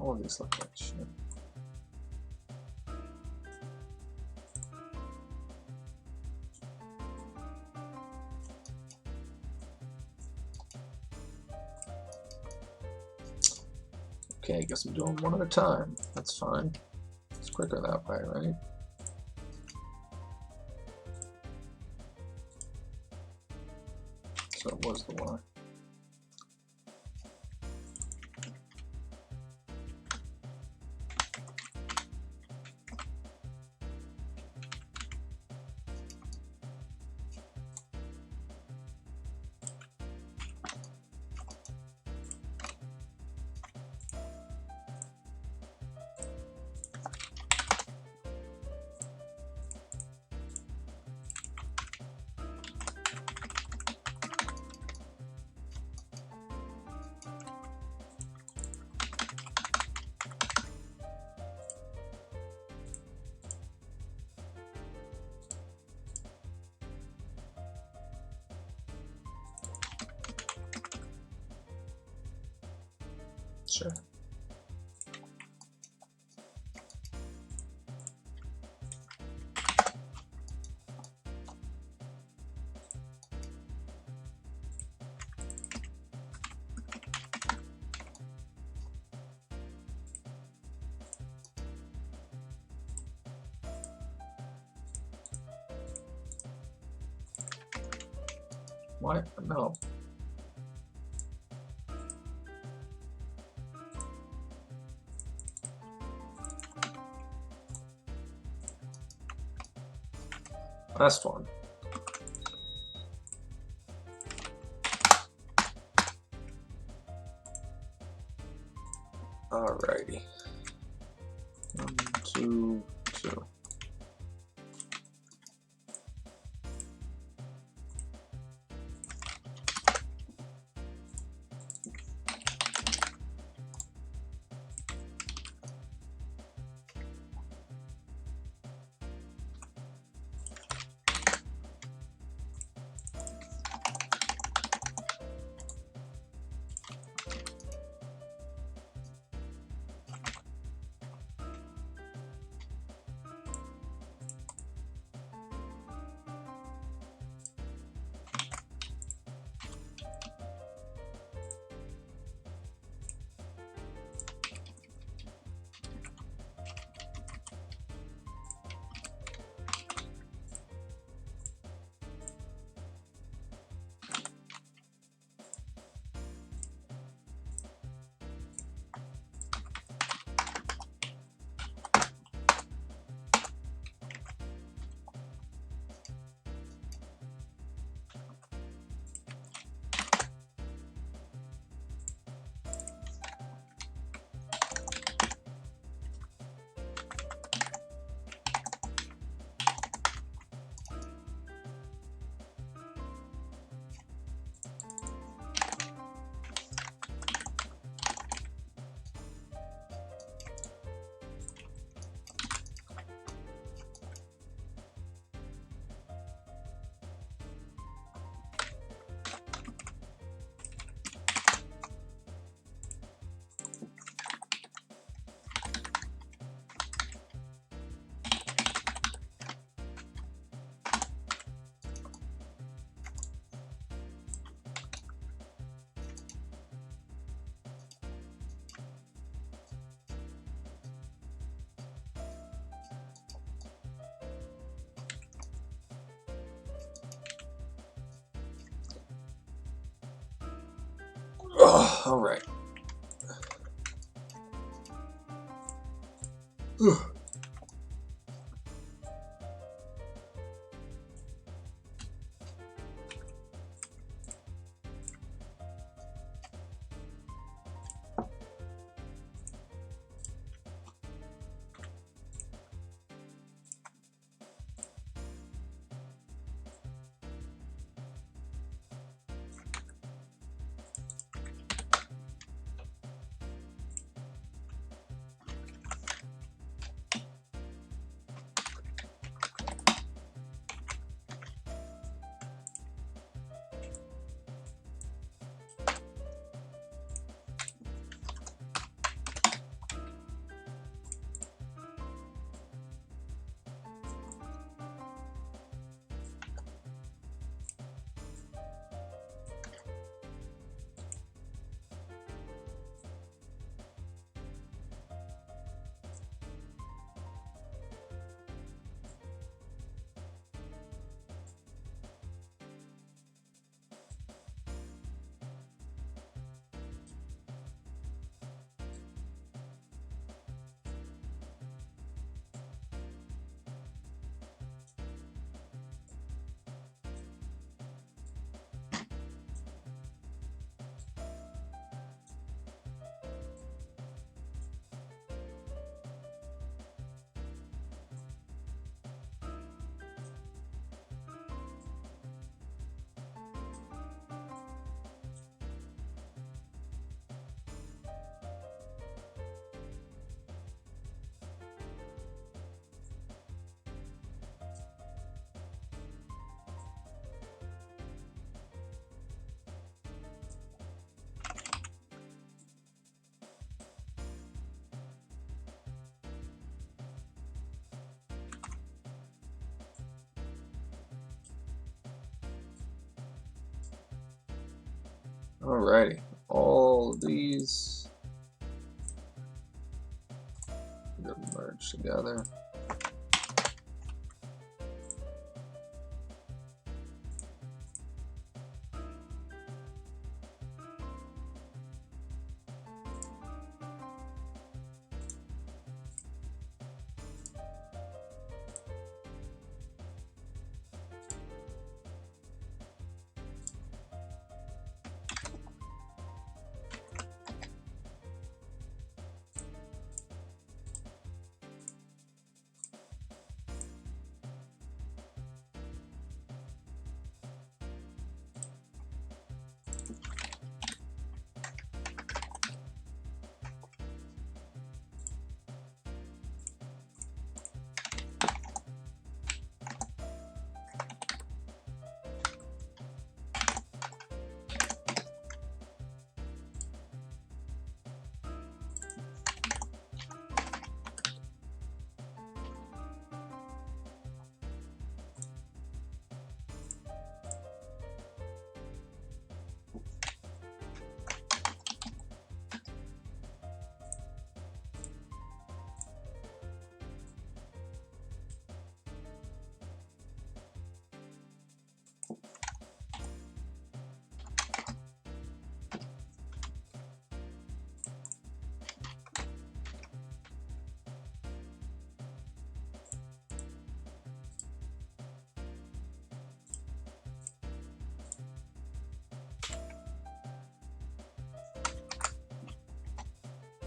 All of these look like shit. Okay, I guess I'm doing one at a time. That's fine. It's quicker that way, right? So it was the Y. Sure. What? No. Last one. Alrighty. 1, 2, 2. All right. Alrighty, all these are merged together.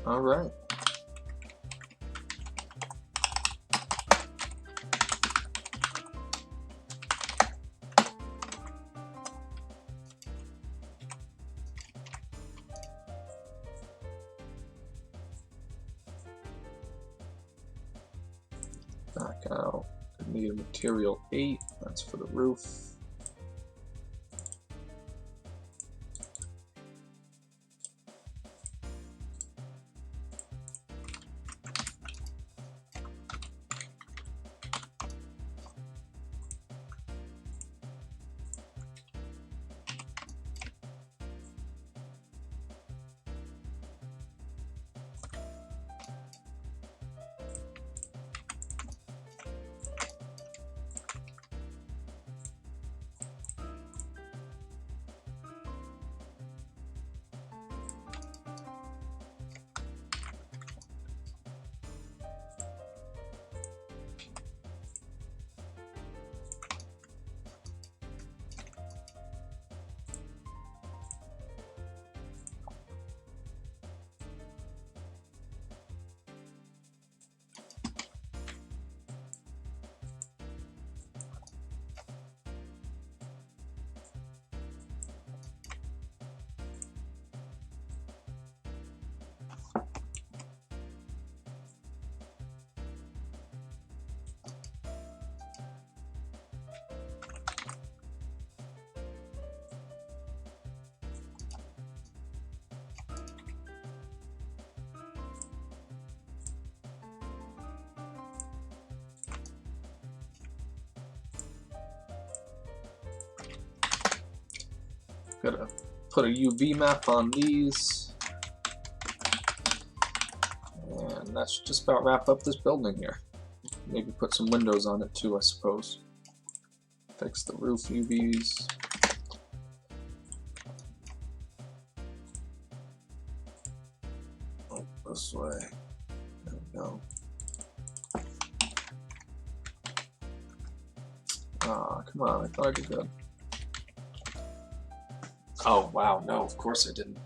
All right. Back out. I need a material 8. That's for the roof. Gotta put a UV map on these. And that should just about wrap up this building here. Maybe put some windows on it too, I suppose. Fix the roof UVs. Oh, this way. There we go. Ah, come on, I thought I did good. Oh, wow, no, of course I didn't.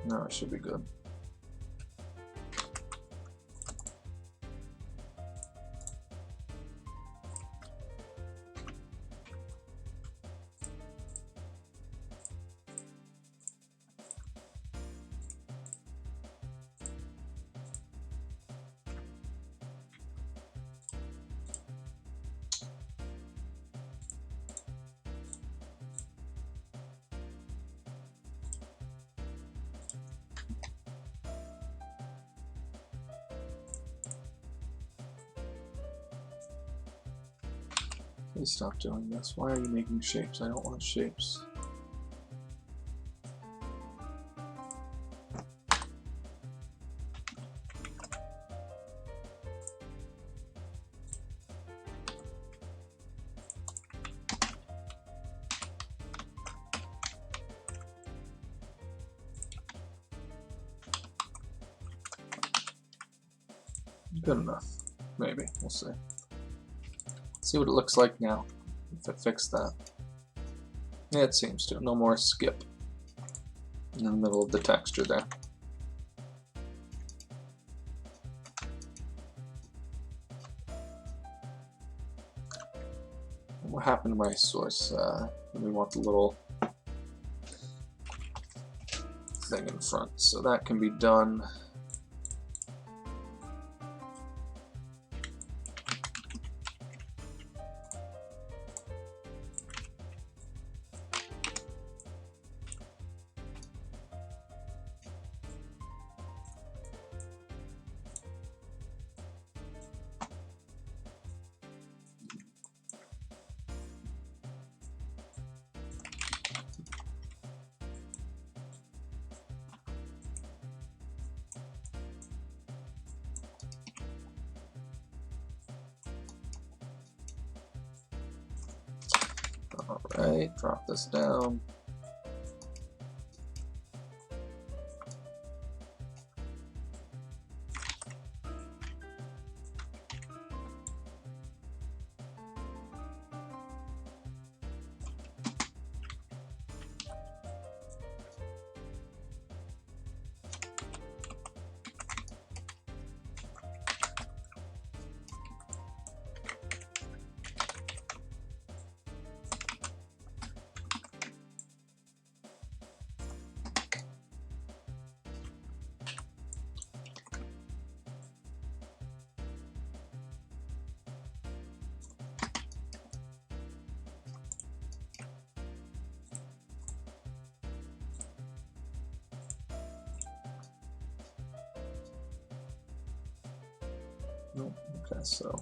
No, it should be good. Please stop doing this. Why are you making shapes? I don't want shapes. Good enough. Maybe. We'll see. See what it looks like now, if it fixed that. Yeah, it seems to. No more skip in the middle of the texture there. What happened to my source? We want the little thing in front, so that can be done. Alright, drop this down. Nope. Okay, so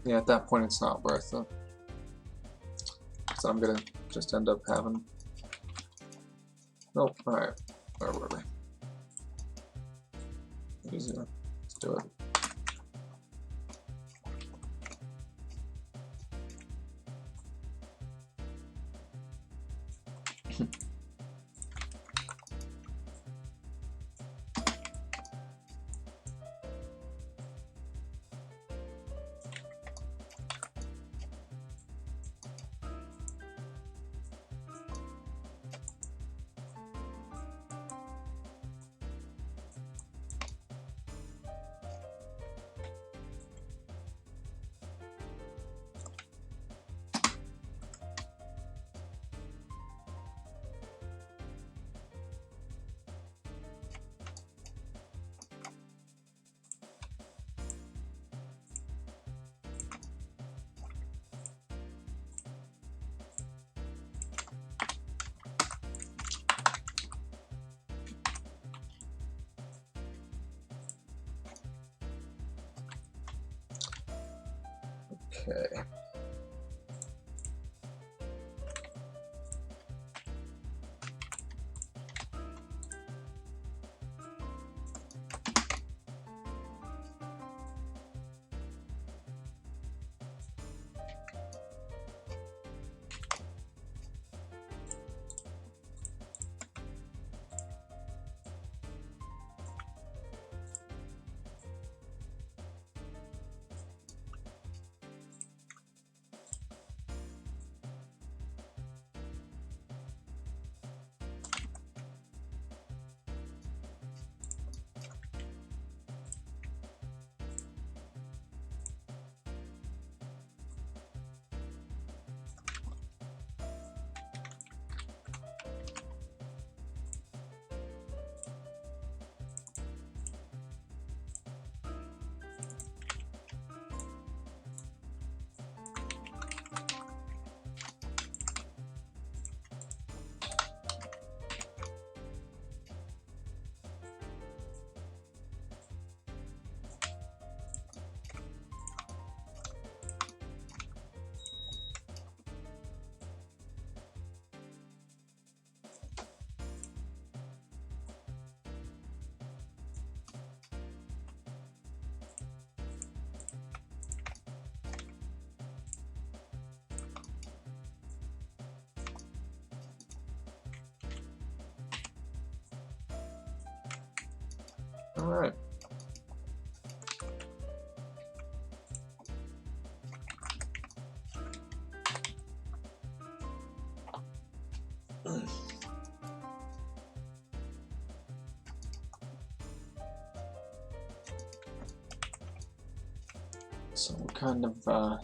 yeah, at that point it's not worth it. So I'm gonna just end up having. Nope. All right. Where were we? Easier. Let's do it. Okay. All right. So we'll kind of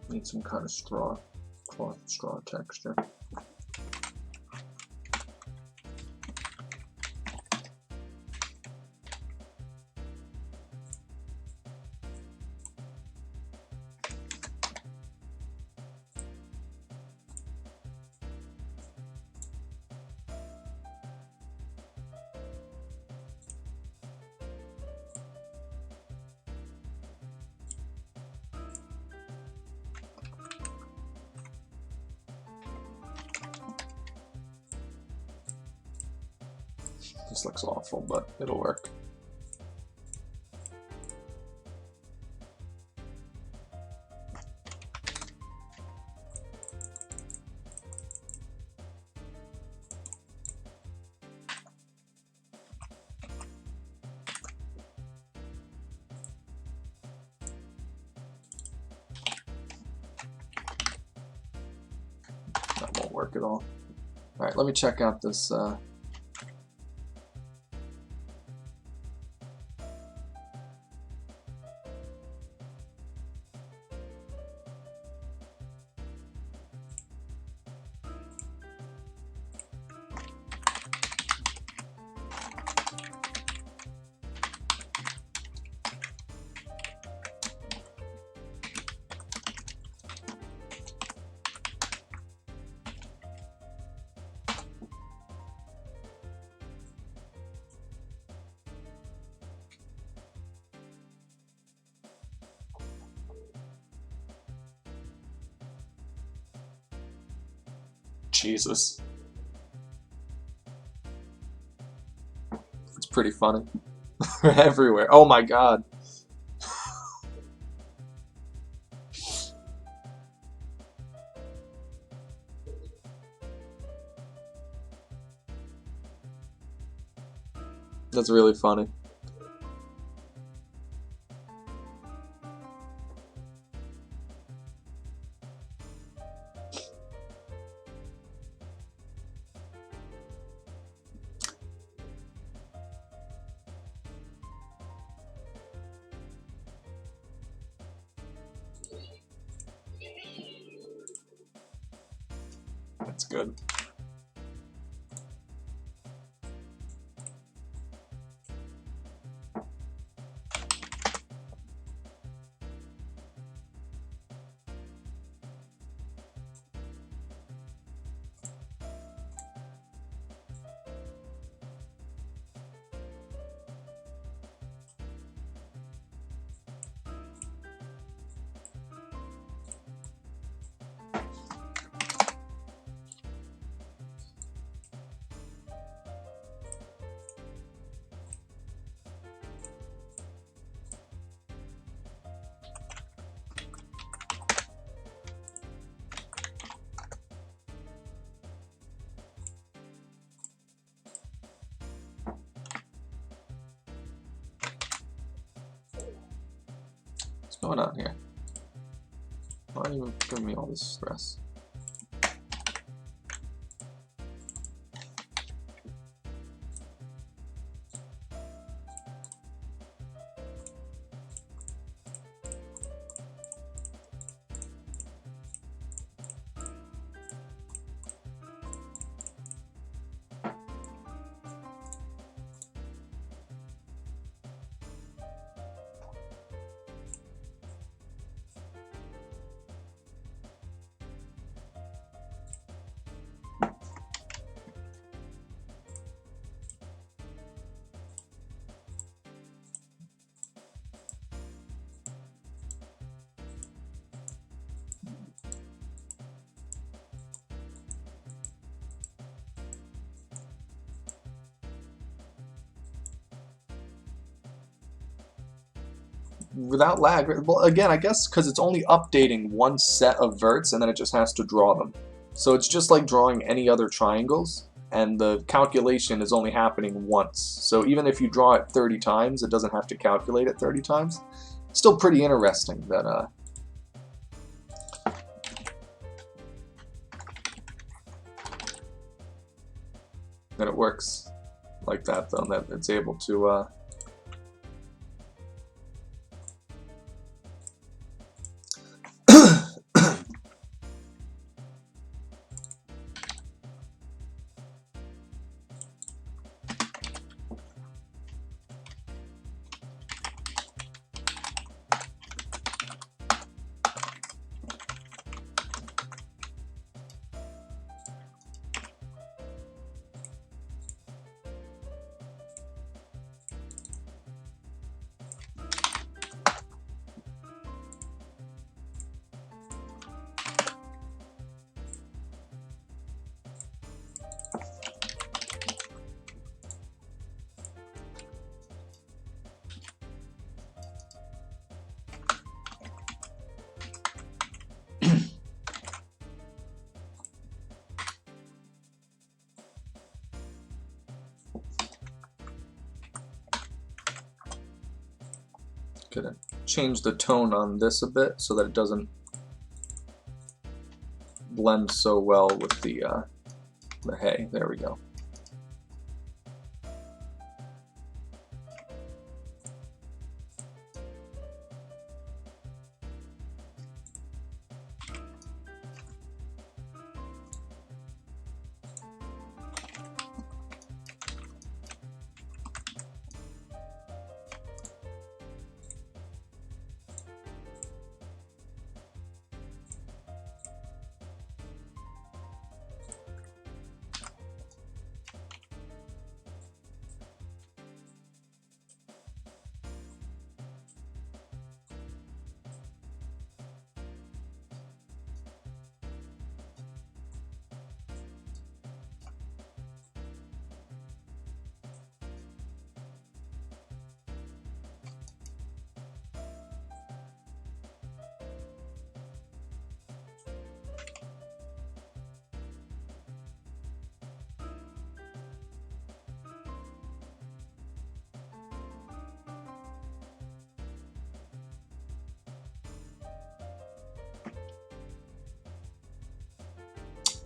need some kind of cloth straw texture. This looks awful, but it'll work. That won't work at all. Alright, let me check out this Jesus. It's pretty funny. Everywhere. Oh my god. That's really funny. That's good. going on here? Why are you giving me all this stress? Without lag. Well, again, I guess because it's only updating one set of verts and then it just has to draw them. So it's just like drawing any other triangles, and the calculation is only happening once. So even if you draw it 30 times, it doesn't have to calculate it 30 times. It's still pretty interesting that that it works like that, though, that it's able to gonna change the tone on this a bit so that it doesn't blend so well with the hay. There we go.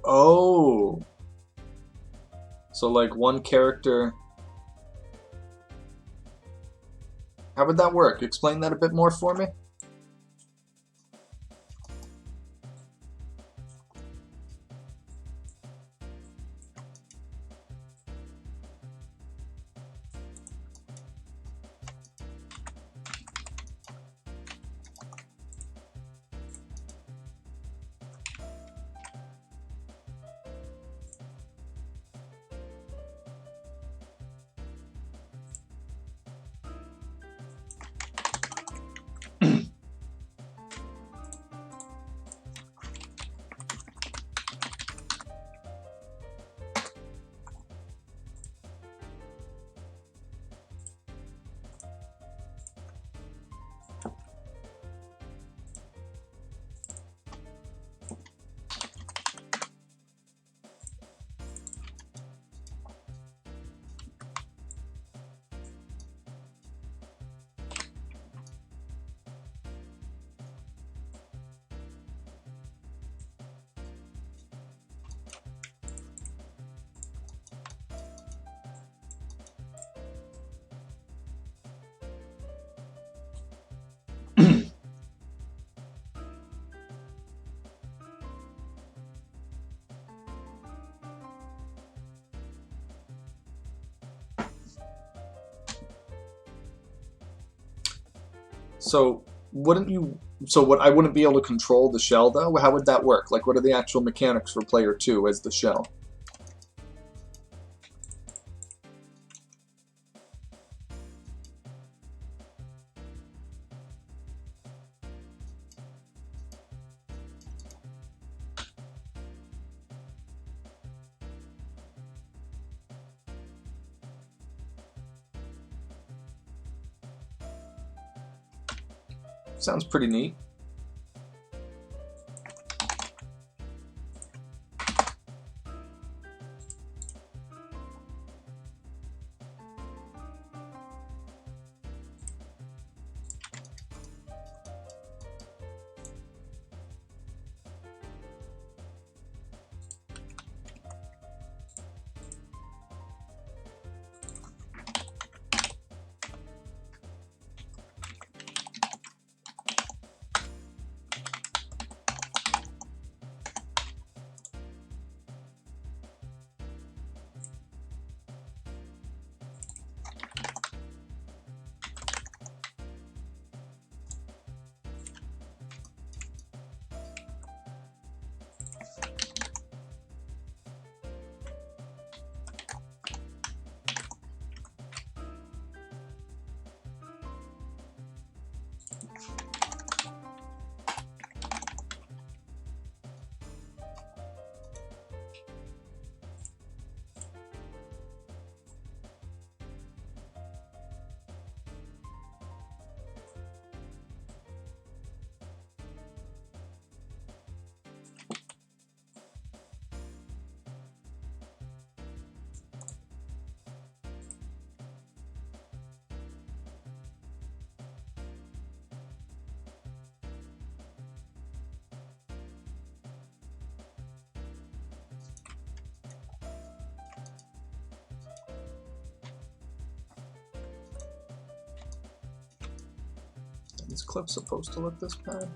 Oh, so like one character. How would that work? Explain that a bit more for me. So wouldn't you? So what? I wouldn't be able to control the shell though. How would that work? Like, what are the actual mechanics for player 2 as the shell? Sounds pretty neat. Is clip supposed to look this bad?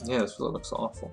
Yeah, this really looks awful.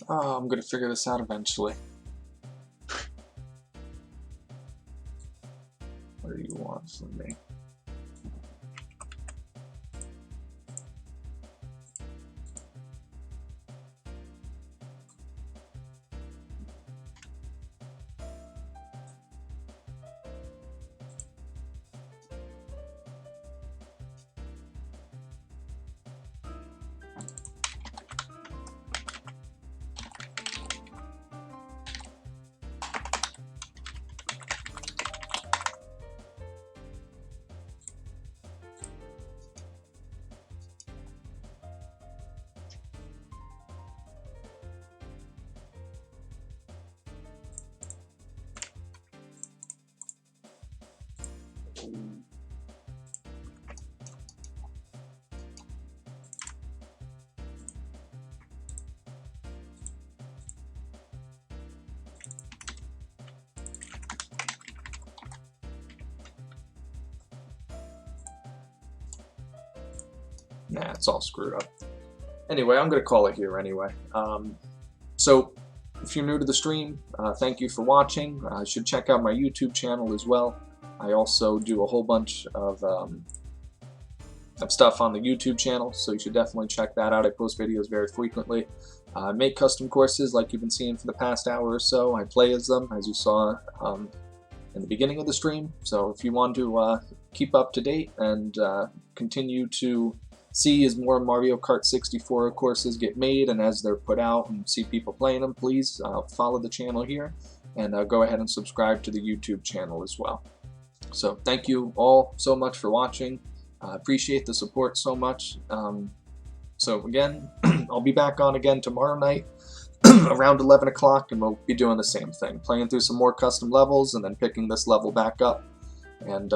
Oh, I'm gonna figure this out eventually. What do you want from me? Nah, it's all screwed up. Anyway, I'm going to call it here anyway. So, if you're new to the stream, thank you for watching. You should check out my YouTube channel as well. I also do a whole bunch of stuff on the YouTube channel, so you should definitely check that out. I post videos very frequently. I make custom courses like you've been seeing for the past hour or so. I play as them, as you saw in the beginning of the stream. So if you want to keep up to date and continue to see as more Mario Kart 64 courses get made and as they're put out and see people playing them, please follow the channel here and go ahead and subscribe to the YouTube channel as well. So thank you all so much for watching. I appreciate the support so much. So again, I'll be back on again tomorrow night around 11 o'clock, and we'll be doing the same thing, playing through some more custom levels and then picking this level back up and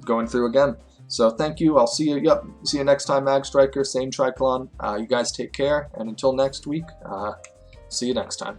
going through again. So thank you. I'll see you. Yep. See you next time, Mag Striker. Same Triclon. You guys take care, and until next week, see you next time.